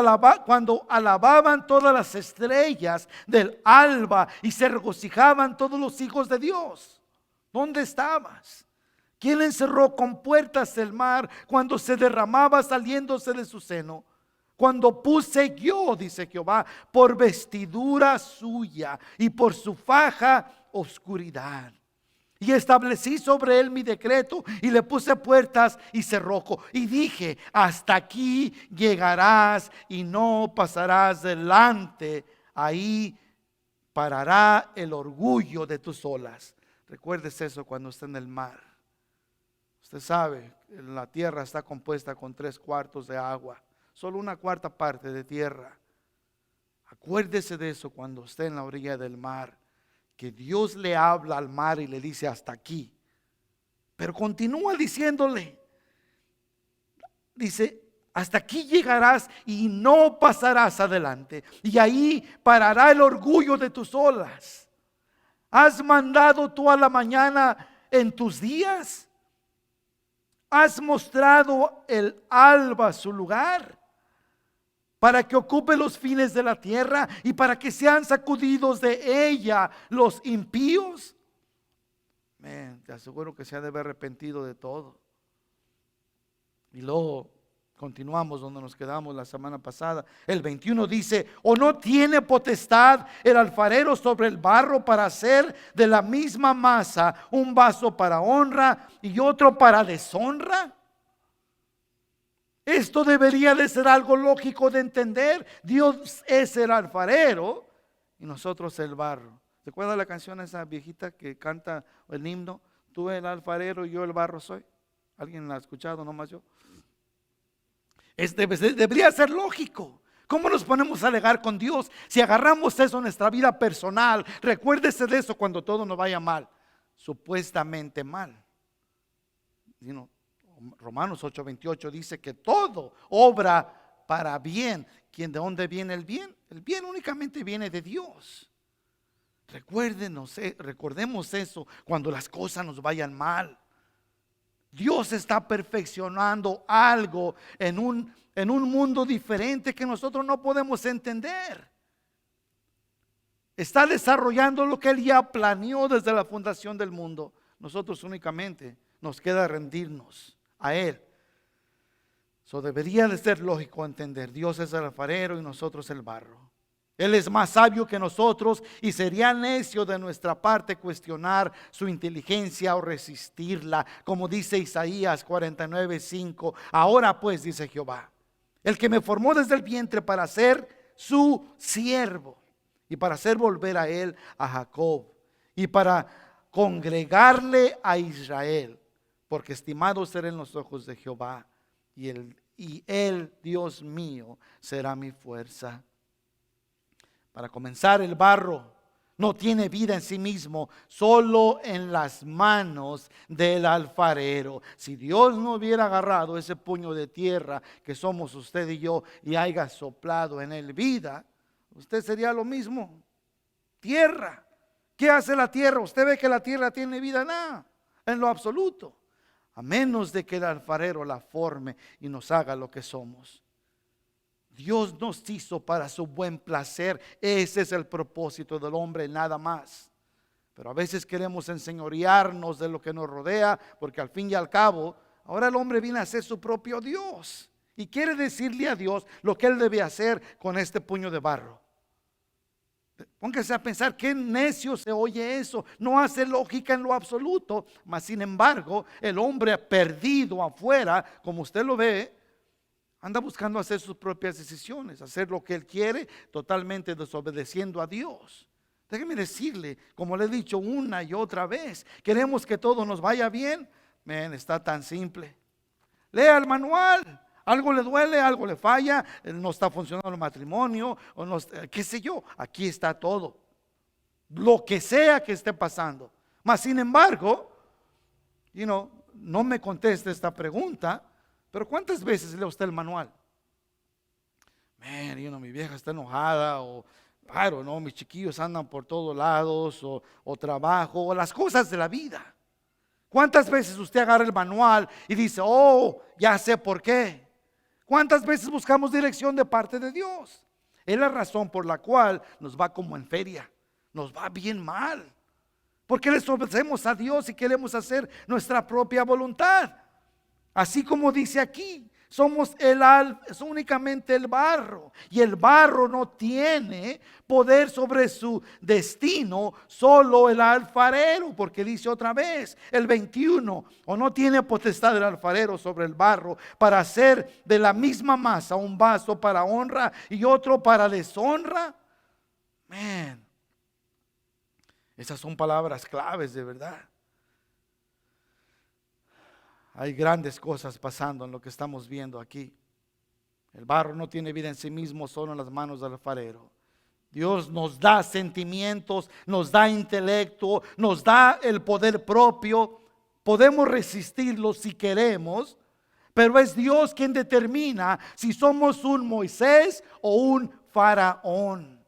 alababan todas las estrellas del alba y se regocijaban todos los hijos de Dios, ¿dónde estabas? ¿Quién encerró con puertas el mar cuando se derramaba saliéndose de su seno? Cuando puse yo, dice Jehová, por vestidura suya y por su faja oscuridad. Y establecí sobre él mi decreto y le puse puertas y cerrojo. Y dije, hasta aquí llegarás y no pasarás delante. Ahí parará el orgullo de tus olas. Recuérdese eso cuando esté en el mar. Usted sabe, la tierra está compuesta con 3/4 de agua. Solo 1/4 parte de tierra. Acuérdese de eso cuando esté en la orilla del mar, que Dios le habla al mar y le dice hasta aquí. Pero continúa diciéndole, dice, hasta aquí llegarás y no pasarás adelante. Y ahí parará el orgullo de tus olas. ¿Has mandado tú a la mañana en tus días? ¿Has mostrado el alba su lugar? Para que ocupe los fines de la tierra y para que sean sacudidos de ella los impíos. Te aseguro que se ha de haber arrepentido de todo. Y luego continuamos donde nos quedamos la semana pasada. El 21 dice, ¿o no tiene potestad el alfarero sobre el barro para hacer de la misma masa un vaso para honra y otro para deshonra? Esto debería de ser algo lógico de entender. Dios es el alfarero y nosotros el barro. ¿Se acuerda la canción esa viejita que canta el himno? Tú el alfarero y yo el barro soy. ¿Alguien la ha escuchado? Nomás yo. Debería ser lógico. ¿Cómo nos ponemos a alegar con Dios si agarramos eso en nuestra vida personal? Recuérdese de eso cuando todo nos vaya mal. Supuestamente mal. Romanos 8:28 dice que todo obra para bien. ¿De dónde viene el bien? El bien únicamente viene de Dios. Recordemos eso cuando las cosas nos vayan mal. Dios está perfeccionando algo en un mundo diferente que nosotros no podemos entender. Está desarrollando lo que Él ya planeó desde la fundación del mundo. Nosotros únicamente nos queda rendirnos a Él. Eso debería de ser lógico entender. Dios es el alfarero y nosotros el barro. Él es más sabio que nosotros y sería necio de nuestra parte cuestionar su inteligencia o resistirla. Como dice Isaías 49:5. Ahora pues, dice Jehová, el que me formó desde el vientre para ser su siervo y para hacer volver a él a Jacob y para congregarle a Israel, porque estimado seré en los ojos de Jehová y él, Dios mío, será mi fuerza. Para comenzar, el barro no tiene vida en sí mismo, solo en las manos del alfarero. Si Dios no hubiera agarrado ese puño de tierra que somos usted y yo y haya soplado en él vida, usted sería lo mismo, tierra. ¿Qué hace la tierra? Usted ve que la tierra tiene vida, nada, en lo absoluto, a menos de que el alfarero la forme y nos haga lo que somos. Dios nos hizo para su buen placer. Ese es el propósito del hombre, nada más. Pero a veces queremos enseñorearnos de lo que nos rodea, porque al fin y al cabo, ahora el hombre viene a ser su propio Dios y quiere decirle a Dios lo que él debe hacer con este puño de barro. Póngase a pensar qué necio se oye eso. No hace lógica en lo absoluto. Mas sin embargo, el hombre perdido afuera, como usted lo ve, anda buscando hacer sus propias decisiones, hacer lo que él quiere, totalmente desobedeciendo a Dios. Déjeme decirle, como le he dicho una y otra vez, queremos que todo nos vaya bien. Está tan simple. Lea el manual. Algo le duele, algo le falla, no está funcionando el matrimonio, o no, qué sé yo, aquí está todo. Lo que sea que esté pasando. Mas sin embargo, no me conteste esta pregunta, pero ¿cuántas veces lee usted el manual? Mi vieja está enojada, o claro, no, mis chiquillos andan por todos lados, o trabajo, o las cosas de la vida. ¿Cuántas veces usted agarra el manual y dice, oh, ya sé por qué? ¿Cuántas veces buscamos dirección de parte de Dios? Es la razón por la cual nos va como en feria, nos va bien mal, porque les obedecemos a Dios y queremos hacer nuestra propia voluntad. Así como dice aquí, somos únicamente el barro, y el barro no tiene poder sobre su destino, solo el alfarero, porque dice otra vez el 21, o no tiene potestad el alfarero sobre el barro para hacer de la misma masa un vaso para honra y otro para deshonra. Esas son palabras claves de verdad. Hay grandes cosas pasando en lo que estamos viendo aquí. El barro no tiene vida en sí mismo, solo en las manos del alfarero. Dios nos da sentimientos, nos da intelecto, nos da el poder propio. Podemos resistirlo si queremos, pero es Dios quien determina si somos un Moisés o un faraón.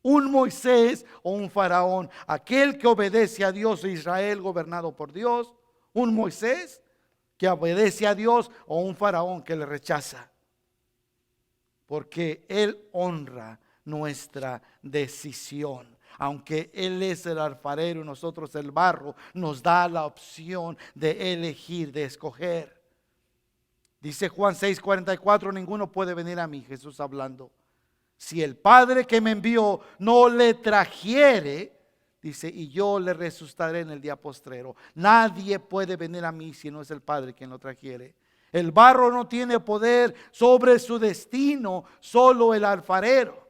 Un Moisés o un faraón. Aquel que obedece a Dios de Israel, gobernado por Dios. Un Moisés que obedece a Dios, o un faraón que le rechaza, porque Él honra nuestra decisión. Aunque Él es el alfarero y nosotros el barro, nos da la opción de elegir, de escoger. Dice Juan 6:44, ninguno puede venir a mí, Jesús hablando, si el Padre que me envió no le trajere. Dice, y yo le resucitaré en el día postrero. Nadie puede venir a mí si no es el Padre quien lo trajere. El barro no tiene poder sobre su destino, solo el alfarero.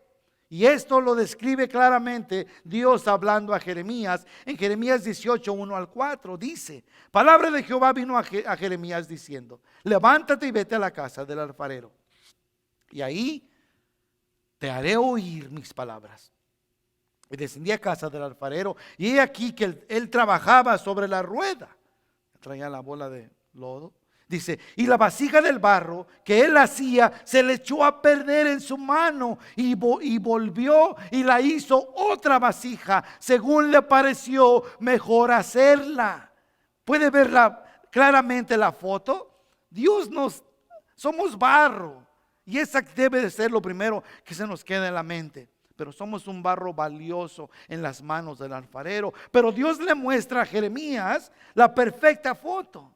Y esto lo describe claramente Dios hablando a Jeremías. En Jeremías 18, 1-4 dice, palabra de Jehová vino a Jeremías diciendo, levántate y vete a la casa del alfarero, y ahí te haré oír mis palabras. Y descendí a casa del alfarero, y he aquí que él trabajaba sobre la rueda. Traía la bola de lodo. Dice, y la vasija del barro que él hacía se le echó a perder en su mano, y volvió y la hizo otra vasija, según le pareció mejor hacerla. Puede ver claramente la foto, somos barro. Y esa debe de ser lo primero que se nos queda en la mente. Pero somos un barro valioso en las manos del alfarero. Pero Dios le muestra a Jeremías la perfecta foto.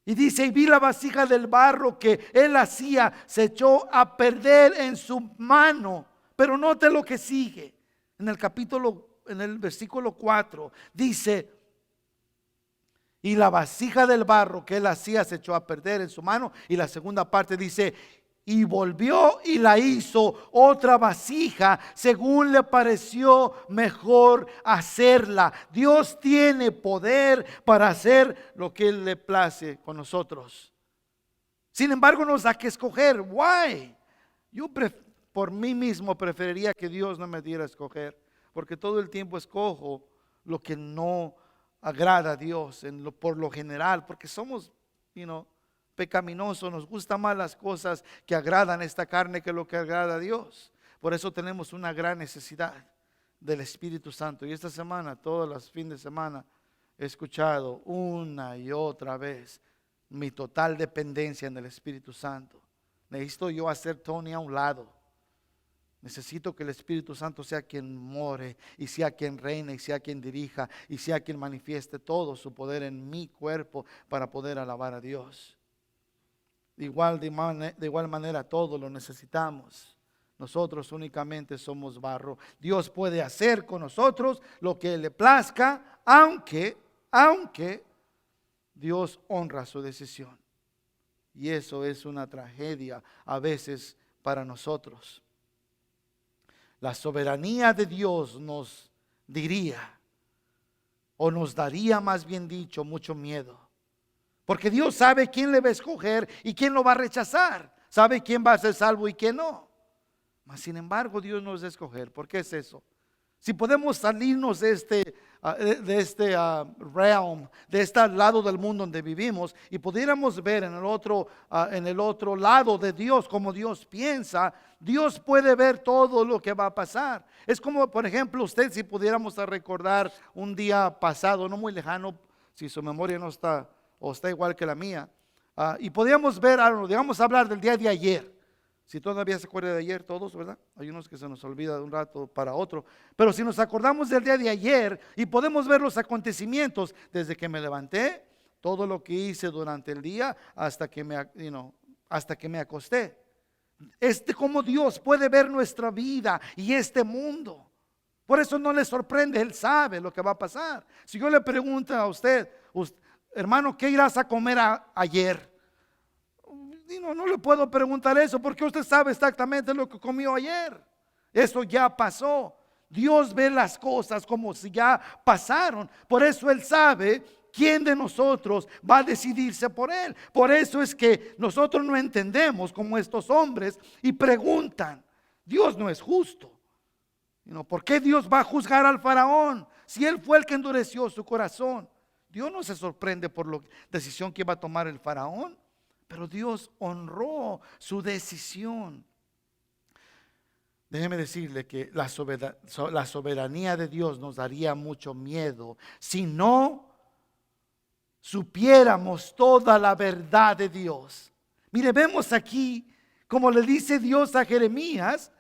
Y dice, y vi la vasija del barro que él hacía, se echó a perder en su mano. Pero note lo que sigue. En el versículo 4, dice, y la vasija del barro que él hacía se echó a perder en su mano. Y la segunda parte dice, y volvió y la hizo otra vasija según le pareció mejor hacerla. Dios tiene poder para hacer lo que Él le place con nosotros. Sin embargo, nos da que escoger. Why? Yo por mí mismo preferiría que Dios no me diera a escoger, porque todo el tiempo escojo lo que no agrada a Dios por lo general, porque somos, pecaminosos, nos gustan más las cosas que agradan esta carne que lo que agrada a Dios. Por eso tenemos una gran necesidad del Espíritu Santo. Y esta semana, todos los fines de semana, he escuchado una y otra vez mi total dependencia en el Espíritu Santo. Necesito yo hacer Tony a un lado. Necesito que el Espíritu Santo sea quien more y sea quien reine y sea quien dirija y sea quien manifieste todo su poder en mi cuerpo para poder alabar a Dios. De igual manera todos lo necesitamos. Nosotros únicamente somos barro. Dios puede hacer con nosotros lo que le plazca, aunque Dios honra su decisión. Y eso es una tragedia a veces para nosotros. La soberanía de Dios nos diría, o nos daría más bien dicho, mucho miedo. Porque Dios sabe quién le va a escoger y quién lo va a rechazar. Sabe quién va a ser salvo y quién no. Mas sin embargo Dios nos va a escoger. ¿Por qué es eso? Si podemos salirnos de este realm, de este lado del mundo donde vivimos, y pudiéramos ver en el otro lado de Dios, como Dios piensa, Dios puede ver todo lo que va a pasar. Es como, por ejemplo, si pudiéramos recordar un día pasado, no muy lejano, si su memoria no está, o está igual que la mía, y podíamos ver, digamos, hablar del día de ayer. Si todavía se acuerda de ayer todos, ¿verdad? Hay unos que se nos olvida de un rato para otro. Pero si nos acordamos del día de ayer y podemos ver los acontecimientos desde que me levanté, todo lo que hice durante el día hasta que me acosté. Como Dios puede ver nuestra vida y este mundo. Por eso no le sorprende, Él sabe lo que va a pasar. Si yo le pregunto a usted, hermano, ¿qué irás a comer ayer? No le puedo preguntar eso porque usted sabe exactamente lo que comió ayer. Eso ya pasó. Dios ve las cosas como si ya pasaron. Por eso Él sabe quién de nosotros va a decidirse por Él. Por eso es que nosotros no entendemos como estos hombres y preguntan, Dios no es justo. ¿Por qué Dios va a juzgar al faraón si él fue el que endureció su corazón? Dios no se sorprende por la decisión que iba a tomar el faraón. Pero Dios honró su decisión. Déjeme decirle que la soberanía de Dios nos daría mucho miedo si no supiéramos toda la verdad de Dios. Mire, vemos aquí como le dice Dios a Jeremías,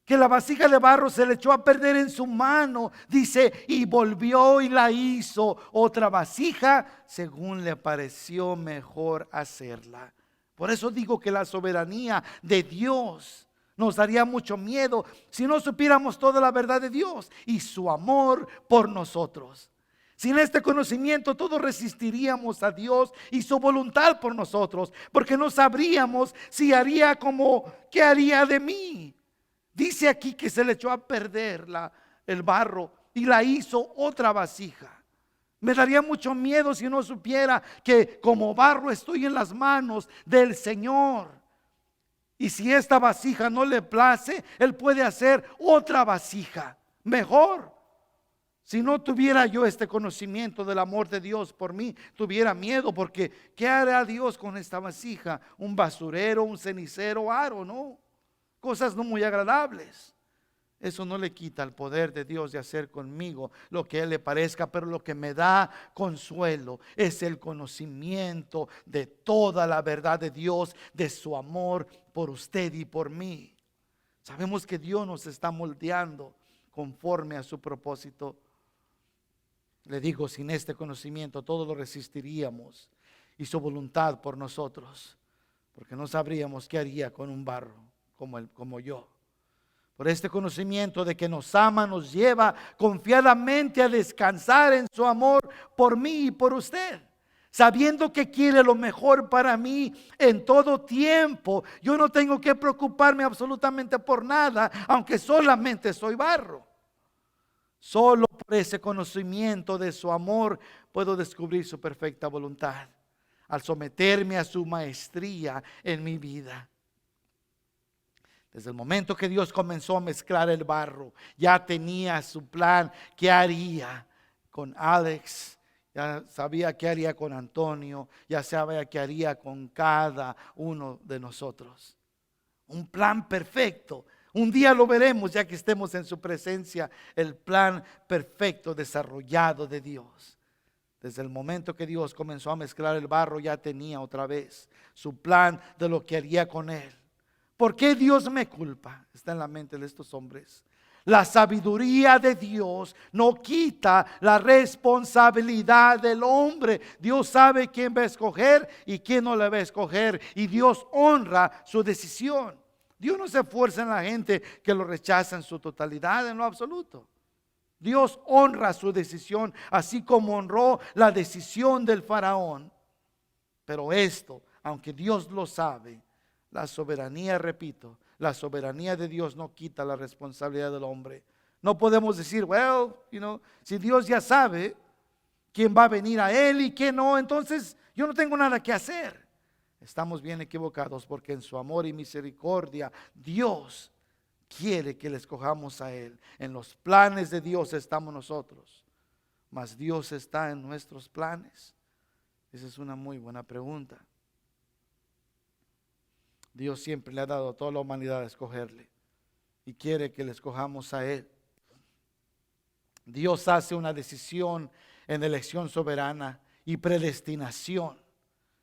que la vasija de barro se le echó a perder en su mano. Dice, y volvió y la hizo otra vasija según le pareció mejor hacerla. Por eso digo que la soberanía de Dios nos daría mucho miedo si no supiéramos toda la verdad de Dios y su amor por nosotros. Sin este conocimiento todos resistiríamos a Dios y su voluntad por nosotros, porque no sabríamos si haría ¿qué haría de mí? Dice aquí que se le echó a perder el barro y la hizo otra vasija. Me daría mucho miedo si no supiera que como barro estoy en las manos del Señor. Y si esta vasija no le place, Él puede hacer otra vasija mejor. Si no tuviera yo este conocimiento del amor de Dios por mí, tuviera miedo, porque ¿qué hará Dios con esta vasija? Un basurero, un cenicero, aro, ¿no? Cosas no muy agradables. Eso no le quita el poder de Dios de hacer conmigo lo que a Él le parezca, pero lo que me da consuelo es el conocimiento de toda la verdad de Dios, de su amor por usted y por mí. Sabemos que Dios nos está moldeando conforme a su propósito. Le digo, sin este conocimiento todo lo resistiríamos y su voluntad por nosotros, porque no sabríamos qué haría con un barro como yo. Por este conocimiento de que nos ama, nos lleva confiadamente a descansar en su amor por mí y por usted, sabiendo que quiere lo mejor para mí en todo tiempo. Yo no tengo que preocuparme absolutamente por nada, aunque solamente soy barro. Solo por ese conocimiento de su amor puedo descubrir su perfecta voluntad, al someterme a su maestría en mi vida. Desde el momento que Dios comenzó a mezclar el barro, ya tenía su plan. ¿Qué haría con Alex? Ya sabía qué haría con Antonio. Ya sabía qué haría con cada uno de nosotros. Un plan perfecto. Un día lo veremos ya que estemos en su presencia. El plan perfecto desarrollado de Dios. Desde el momento que Dios comenzó a mezclar el barro, ya tenía otra vez su plan de lo que haría con él. ¿Por qué Dios me culpa? Está en la mente de estos hombres. La sabiduría de Dios no quita la responsabilidad del hombre. Dios sabe quién va a escoger y quién no le va a escoger. Y Dios honra su decisión. Dios no se esfuerza en la gente que lo rechaza en su totalidad, en lo absoluto. Dios honra su decisión, así como honró la decisión del faraón. Pero esto, aunque Dios lo sabe, la soberanía, repito, la soberanía de Dios no quita la responsabilidad del hombre. No podemos decir, si Dios ya sabe quién va a venir a Él y quién no, entonces yo no tengo nada que hacer. Estamos bien equivocados, porque en su amor y misericordia Dios quiere que le escojamos a Él. En los planes de Dios estamos nosotros, mas Dios está en nuestros planes. Esa es una muy buena pregunta. Dios siempre le ha dado a toda la humanidad a escogerle y quiere que le escojamos a Él. Dios hace una decisión en elección soberana y predestinación.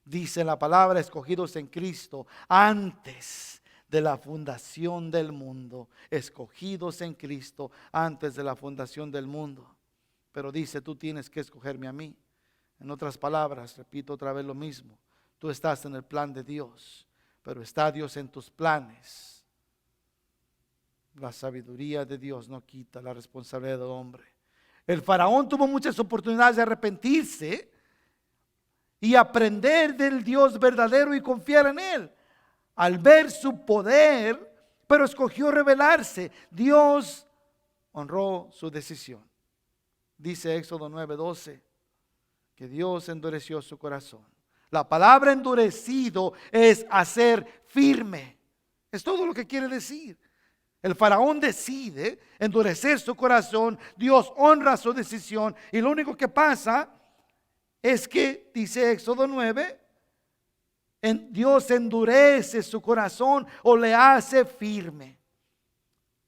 Dice la palabra, escogidos en Cristo antes de la fundación del mundo. Escogidos en Cristo antes de la fundación del mundo. Pero dice, tú tienes que escogerme a mí. En otras palabras, repito otra vez lo mismo. Tú estás en el plan de Dios, pero está Dios en tus planes. La sabiduría de Dios no quita la responsabilidad del hombre. El faraón tuvo muchas oportunidades de arrepentirse y aprender del Dios verdadero y confiar en Él. Al ver su poder, pero escogió rebelarse. Dios honró su decisión. Dice Éxodo 9:12 que Dios endureció su corazón. La palabra endurecido es hacer firme. Es todo lo que quiere decir. El faraón decide endurecer su corazón. Dios honra su decisión. Y lo único que pasa es que, dice Éxodo 9, Dios endurece su corazón o le hace firme.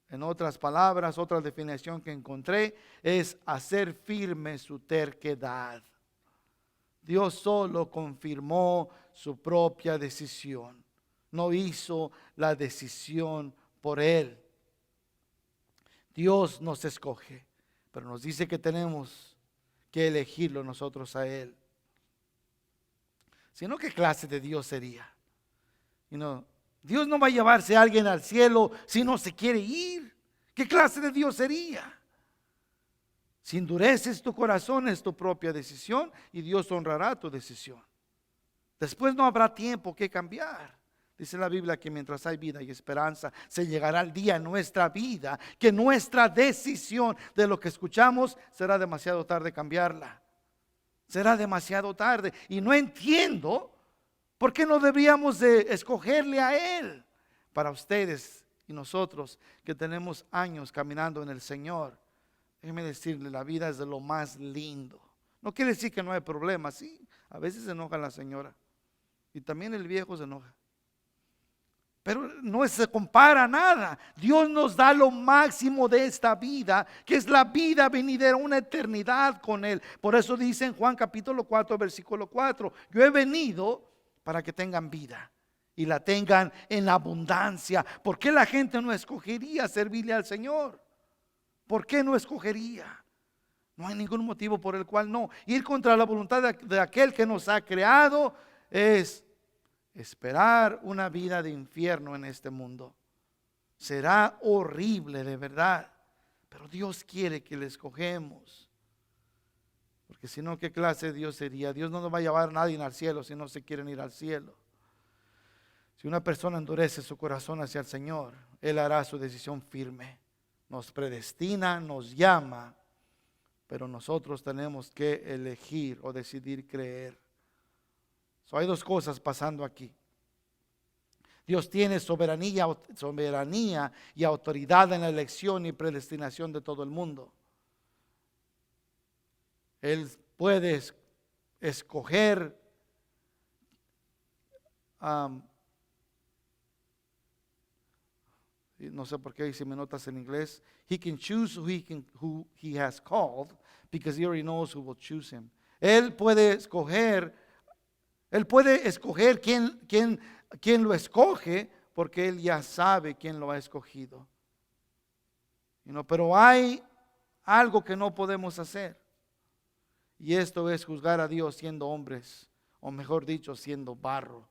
En otras palabras, otra definición que encontré es hacer firme su terquedad. Dios solo confirmó su propia decisión. No hizo la decisión por él. Dios nos escoge, pero nos dice que tenemos que elegirlo nosotros a Él. Si no, ¿qué clase de Dios sería? Dios no va a llevarse a alguien al cielo si no se quiere ir. ¿Qué clase de Dios sería? Si endureces tu corazón, es tu propia decisión y Dios honrará tu decisión. Después no habrá tiempo que cambiar. Dice la Biblia que mientras hay vida y esperanza, se llegará el día en nuestra vida que nuestra decisión de lo que escuchamos será demasiado tarde cambiarla. Será demasiado tarde. Y no entiendo por qué no deberíamos de escogerle a Él. Para ustedes y nosotros que tenemos años caminando en el Señor, déjeme decirle, la vida es de lo más lindo. No quiere decir que no hay problemas. Sí, a veces se enoja la señora y también el viejo se enoja. Pero no se compara a nada. Dios nos da lo máximo de esta vida, que es la vida venidera, una eternidad con Él. Por eso dice en Juan capítulo 4, versículo 4, yo he venido para que tengan vida y la tengan en abundancia. ¿Por qué la gente no escogería servirle al Señor? ¿Por qué no escogería? No hay ningún motivo por el cual no. Ir contra la voluntad de aquel que nos ha creado es esperar una vida de infierno en este mundo. Será horrible de verdad, pero Dios quiere que le escogemos. Porque si no, ¿qué clase de Dios sería? Dios no nos va a llevar a nadie al cielo si no se quieren ir al cielo. Si una persona endurece su corazón hacia el Señor, Él hará su decisión firme. Nos predestina, nos llama, pero nosotros tenemos que elegir o decidir creer. Hay dos cosas pasando aquí. Dios tiene soberanía y autoridad en la elección y predestinación de todo el mundo. Él puede escoger no sé por qué hice mis notas en inglés. He can choose who he has called, because he already knows who will choose him. Él puede escoger quién lo escoge, porque Él ya sabe quién lo ha escogido. Pero hay algo que no podemos hacer, y esto es juzgar a Dios siendo hombres, o mejor dicho, siendo barro.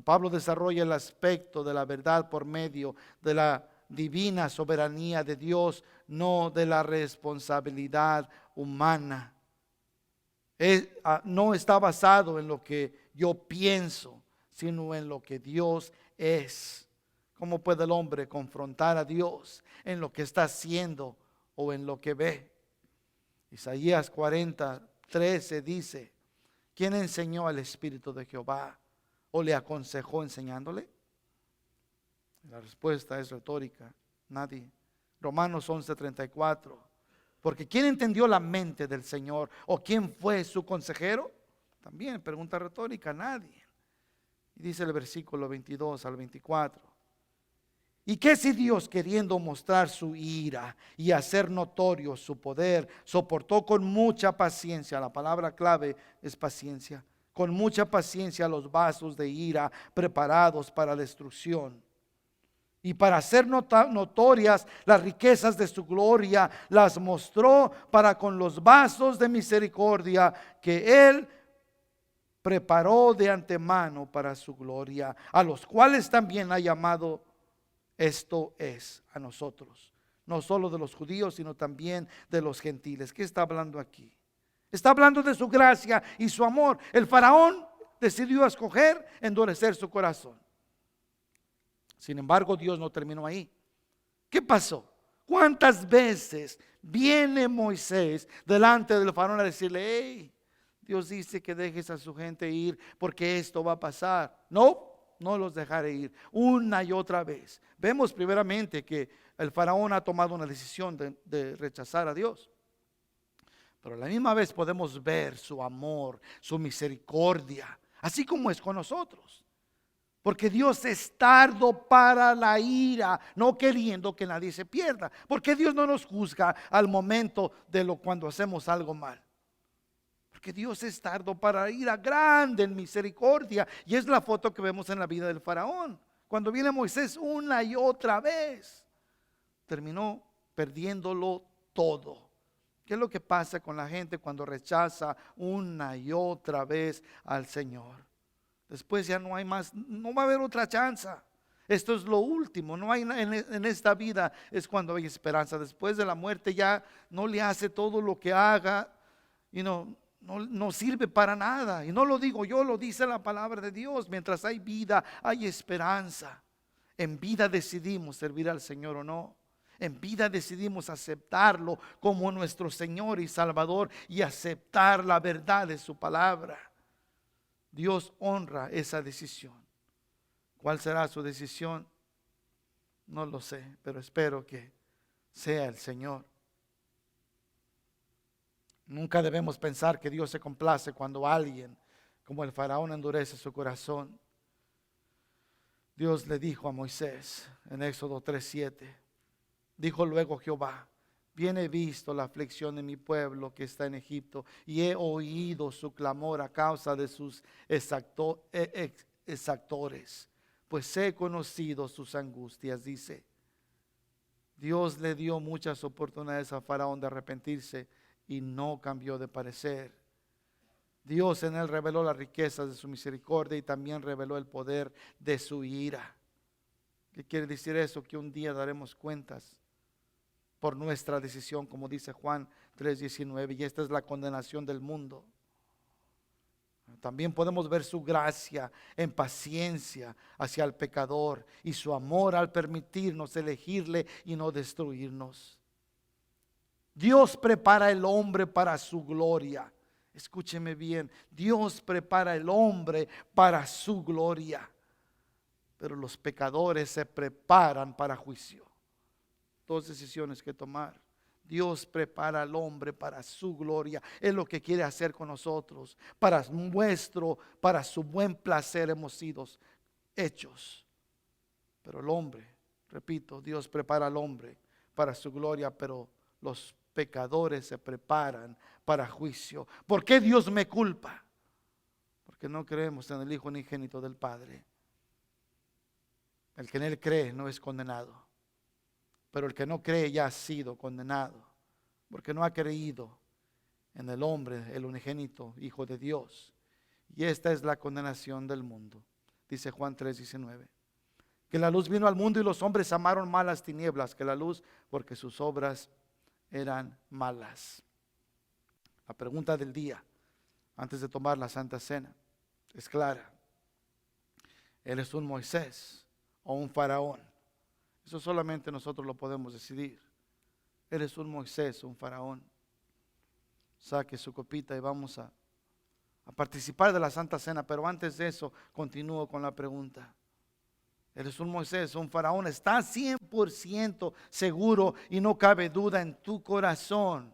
Pablo desarrolla el aspecto de la verdad por medio de la divina soberanía de Dios, no de la responsabilidad humana. No está basado en lo que yo pienso, sino en lo que Dios es. ¿Cómo puede el hombre confrontar a Dios en lo que está haciendo o en lo que ve? Isaías 40:13 dice: ¿quién enseñó al Espíritu de Jehová o le aconsejó enseñándole? La respuesta es retórica: nadie. Romanos 11:34. Porque ¿quién entendió la mente del Señor? ¿O quién fue su consejero? También pregunta retórica: nadie. Y dice el versículo 22 al 24: ¿y qué si Dios, queriendo mostrar su ira y hacer notorio su poder, soportó con mucha paciencia? La palabra clave es paciencia. Con mucha paciencia los vasos de ira preparados para destrucción, y para hacer notorias las riquezas de su gloria, las mostró para con los vasos de misericordia que Él preparó de antemano para su gloria, a los cuales también ha llamado, esto es, a nosotros, no solo de los judíos, sino también de los gentiles. ¿Qué está hablando aquí? Está hablando de su gracia y su amor. El faraón decidió escoger endurecer su corazón. Sin embargo, Dios no terminó ahí. ¿Qué pasó? ¿Cuántas veces viene Moisés delante del faraón a decirle: hey, Dios dice que dejes a su gente ir porque esto va a pasar? No los dejaré ir. Una y otra vez. Vemos primeramente que el faraón ha tomado una decisión de rechazar a Dios. Pero a la misma vez podemos ver su amor, su misericordia, así como es con nosotros. Porque Dios es tardo para la ira, no queriendo que nadie se pierda. Porque Dios no nos juzga al momento cuando hacemos algo mal. Porque Dios es tardo para la ira, grande en misericordia. Y es la foto que vemos en la vida del faraón. Cuando viene Moisés una y otra vez, terminó perdiéndolo todo. ¿Qué es lo que pasa con la gente cuando rechaza una y otra vez al Señor? Después ya no hay más, no va a haber otra chance. Esto es lo último. No hay en esta vida, es cuando hay esperanza. Después de la muerte ya no le hace todo lo que haga y no sirve para nada. Y no lo digo yo, lo dice la palabra de Dios. Mientras hay vida, hay esperanza. En vida decidimos servir al Señor o no. En vida decidimos aceptarlo como nuestro Señor y Salvador y aceptar la verdad de su palabra. Dios honra esa decisión. ¿Cuál será su decisión? No lo sé, pero espero que sea el Señor. Nunca debemos pensar que Dios se complace cuando alguien, como el faraón, endurece su corazón. Dios le dijo a Moisés en Éxodo 3:7, dijo luego Jehová: bien he visto la aflicción de mi pueblo que está en Egipto, y he oído su clamor a causa de sus exactores, pues he conocido sus angustias. Dice, Dios le dio muchas oportunidades a Faraón de arrepentirse y no cambió de parecer. Dios en él reveló las riquezas de su misericordia y también reveló el poder de su ira. ¿Qué quiere decir eso? Que un día daremos cuentas por nuestra decisión, como dice Juan 3:19, y esta es la condenación del mundo. También podemos ver su gracia en paciencia hacia el pecador y su amor al permitirnos elegirle y no destruirnos. Dios prepara el hombre para su gloria. Escúcheme bien, Dios prepara el hombre para su gloria, pero los pecadores se preparan para juicio. Dos decisiones que tomar. Dios prepara al hombre para su gloria. Es lo que quiere hacer con nosotros. Para su buen placer hemos sido hechos. Pero el hombre, repito, Dios prepara al hombre para su gloria, pero los pecadores se preparan para juicio. ¿Por qué Dios me culpa? Porque no creemos en el Hijo unigénito del Padre. El que en él cree no es condenado, pero el que no cree ya ha sido condenado, porque no ha creído en el hombre, el unigénito Hijo de Dios. Y esta es la condenación del mundo. Dice Juan 3:19, que la luz vino al mundo y los hombres amaron más las tinieblas que la luz, porque sus obras eran malas. La pregunta del día, antes de tomar la Santa Cena, es clara. ¿Eres un Moisés o un faraón? Eso solamente nosotros lo podemos decidir. ¿Eres un Moisés o un faraón? Saque su copita y vamos a participar de la Santa Cena. Pero antes de eso, continúo con la pregunta. ¿Eres un Moisés o un faraón? ¿Estás 100% seguro y no cabe duda en tu corazón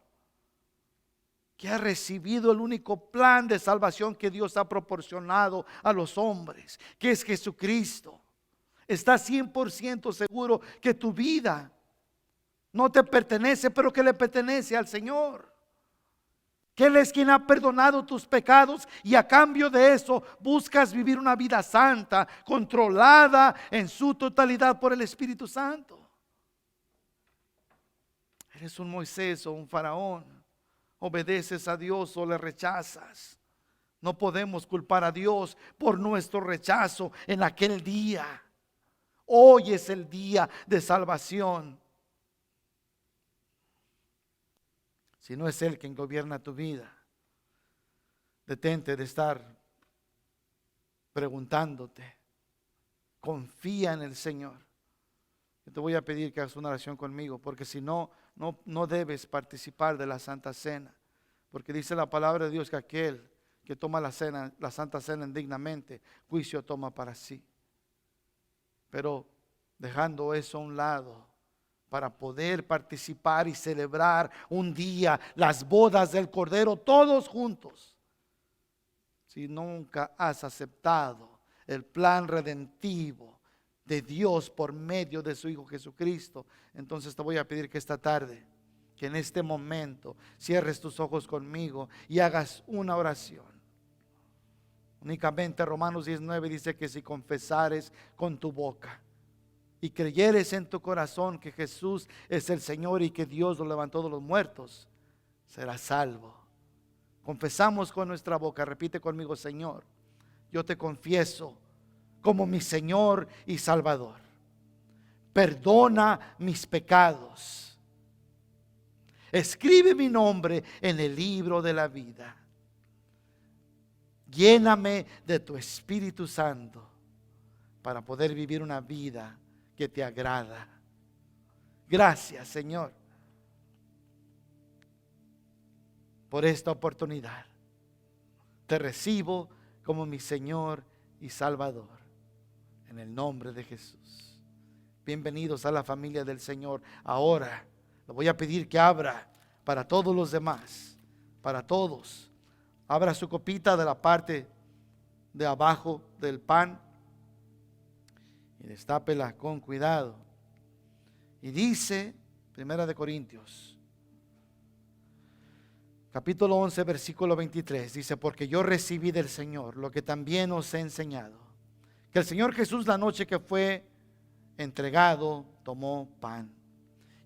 que has recibido el único plan de salvación que Dios ha proporcionado a los hombres, que es Jesucristo? ¿Estás 100% seguro que tu vida no te pertenece, pero que le pertenece al Señor? Que Él es quien ha perdonado tus pecados y a cambio de eso buscas vivir una vida santa, controlada en su totalidad por el Espíritu Santo. ¿Eres un Moisés o un faraón? ¿Obedeces a Dios o le rechazas? No podemos culpar a Dios por nuestro rechazo en aquel día. Hoy es el día de salvación. Si no es Él quien gobierna tu vida, detente de estar preguntándote. Confía en el Señor. Yo te voy a pedir que hagas una oración conmigo, porque si no, no debes participar de la Santa Cena. Porque dice la palabra de Dios que aquel que toma la Santa Cena indignamente, juicio toma para sí. Pero dejando eso a un lado, para poder participar y celebrar un día las bodas del Cordero todos juntos. Si nunca has aceptado el plan redentivo de Dios por medio de su Hijo Jesucristo, entonces te voy a pedir que esta tarde, que en este momento cierres tus ojos conmigo y hagas una oración. Únicamente Romanos 19 dice que si confesares con tu boca y creyeres en tu corazón que Jesús es el Señor y que Dios lo levantó de los muertos, serás salvo. Confesamos con nuestra boca, repite conmigo: Señor, yo te confieso como mi Señor y Salvador. Perdona mis pecados. Escribe mi nombre en el libro de la vida. Lléname de tu Espíritu Santo para poder vivir una vida que te agrada. Gracias, Señor, por esta oportunidad. Te recibo como mi Señor y Salvador, en el nombre de Jesús. Bienvenidos a la familia del Señor. Ahora le voy a pedir que abra para todos los demás, para todos. Abra su copita de la parte de abajo del pan y destápela con cuidado. Y dice, 1 Corintios, capítulo 11, versículo 23, dice: porque yo recibí del Señor lo que también os he enseñado, que el Señor Jesús, la noche que fue entregado, tomó pan,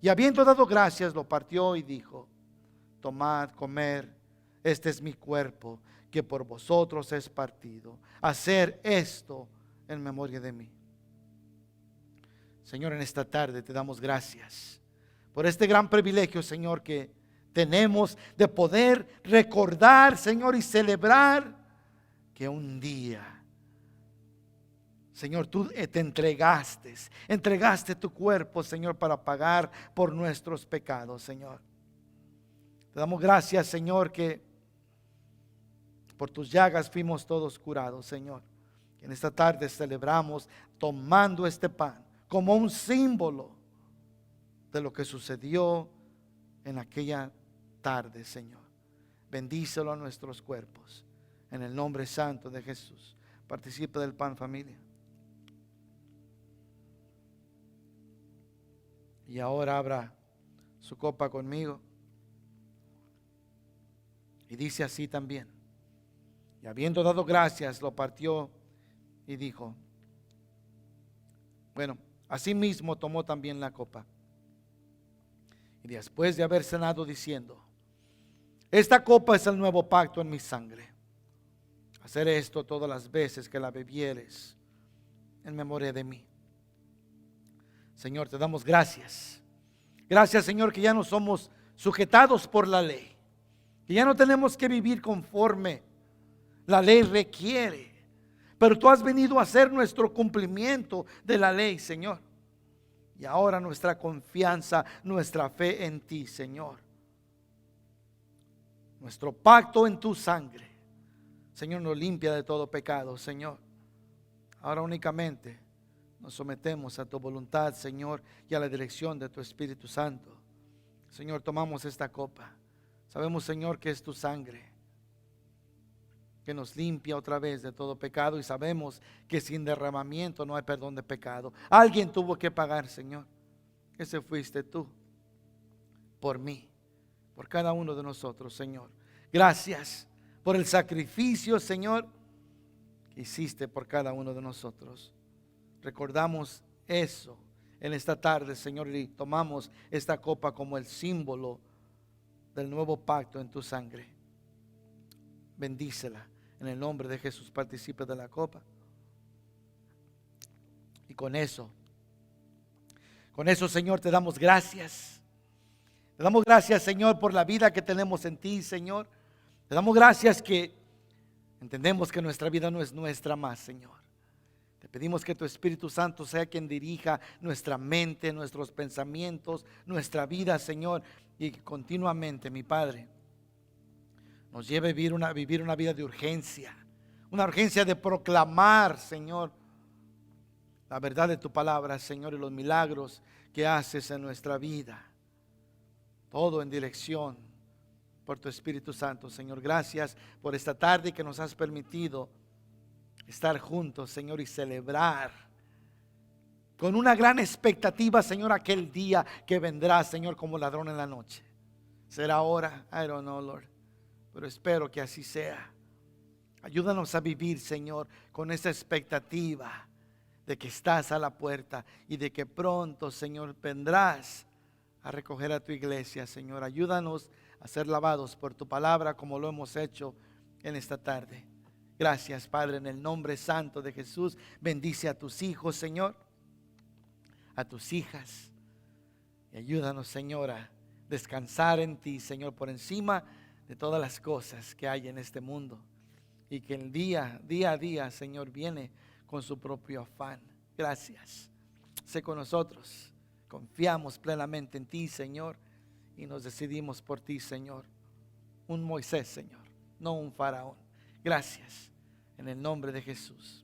y habiendo dado gracias, lo partió y dijo: tomad, comer, este es mi cuerpo, que por vosotros es partido. Hacer esto en memoria de mí. Señor, en esta tarde te damos gracias por este gran privilegio, Señor, que tenemos de poder recordar, Señor, y celebrar que un día, Señor, tú te entregaste tu cuerpo, Señor, para pagar por nuestros pecados, Señor. Te damos gracias, Señor, que por tus llagas fuimos todos curados, Señor. En esta tarde celebramos tomando este pan como un símbolo de lo que sucedió en aquella tarde, Señor. Bendícelo a nuestros cuerpos. En el nombre santo de Jesús. Participe del pan, familia. Y ahora abra su copa conmigo. Y dice así también: y habiendo dado gracias, lo partió y dijo, bueno, asimismo tomó también la copa. Y después de haber cenado, diciendo: esta copa es el nuevo pacto en mi sangre. Hacer esto todas las veces que la bebieres en memoria de mí. Señor, te damos gracias. Gracias, Señor, que ya no somos sujetados por la ley, que ya no tenemos que vivir conforme la ley requiere, pero tú has venido a hacer nuestro cumplimiento de la ley, Señor. Y ahora nuestra confianza, nuestra fe en ti, Señor. Nuestro pacto en tu sangre, Señor, nos limpia de todo pecado, Señor. Ahora únicamente nos sometemos a tu voluntad, Señor, y a la dirección de tu Espíritu Santo. Señor, tomamos esta copa. Sabemos, Señor, que es tu sangre que nos limpia otra vez de todo pecado, y sabemos que sin derramamiento no hay perdón de pecado. Alguien tuvo que pagar, Señor. Ese fuiste tú por mí, por cada uno de nosotros, Señor. Gracias por el sacrificio, Señor, que hiciste por cada uno de nosotros. Recordamos eso en esta tarde, Señor, y tomamos esta copa como el símbolo del nuevo pacto en tu sangre. Bendícela en el nombre de Jesús. Participe de la copa. Y con eso, Señor, te damos gracias. Te damos gracias, Señor, por la vida que tenemos en ti, Señor. Te damos gracias que entendemos que nuestra vida no es nuestra más, Señor. Te pedimos que tu Espíritu Santo sea quien dirija nuestra mente, nuestros pensamientos, nuestra vida, Señor. Y continuamente, mi Padre, nos lleve a vivir una vida de urgencia. Una urgencia de proclamar, Señor, la verdad de tu palabra, Señor, y los milagros que haces en nuestra vida. Todo en dirección por tu Espíritu Santo, Señor. Gracias por esta tarde que nos has permitido estar juntos, Señor, y celebrar con una gran expectativa, Señor, aquel día que vendrá, Señor, como ladrón en la noche. ¿Será ahora? I don't know, Lord. Pero espero que así sea. Ayúdanos a vivir, Señor, con esa expectativa de que estás a la puerta y de que pronto, Señor, vendrás a recoger a tu iglesia, Señor. Ayúdanos a ser lavados por tu palabra como lo hemos hecho en esta tarde. Gracias, Padre, en el nombre santo de Jesús. Bendice a tus hijos, Señor, a tus hijas. Y ayúdanos, Señor, a descansar en ti, Señor, por encima de todas las cosas que hay en este mundo. Y que el día a día, Señor, viene con su propio afán. Gracias. Sé con nosotros. Confiamos plenamente en ti, Señor, y nos decidimos por ti, Señor. Un Moisés, Señor, no un faraón. Gracias, en el nombre de Jesús.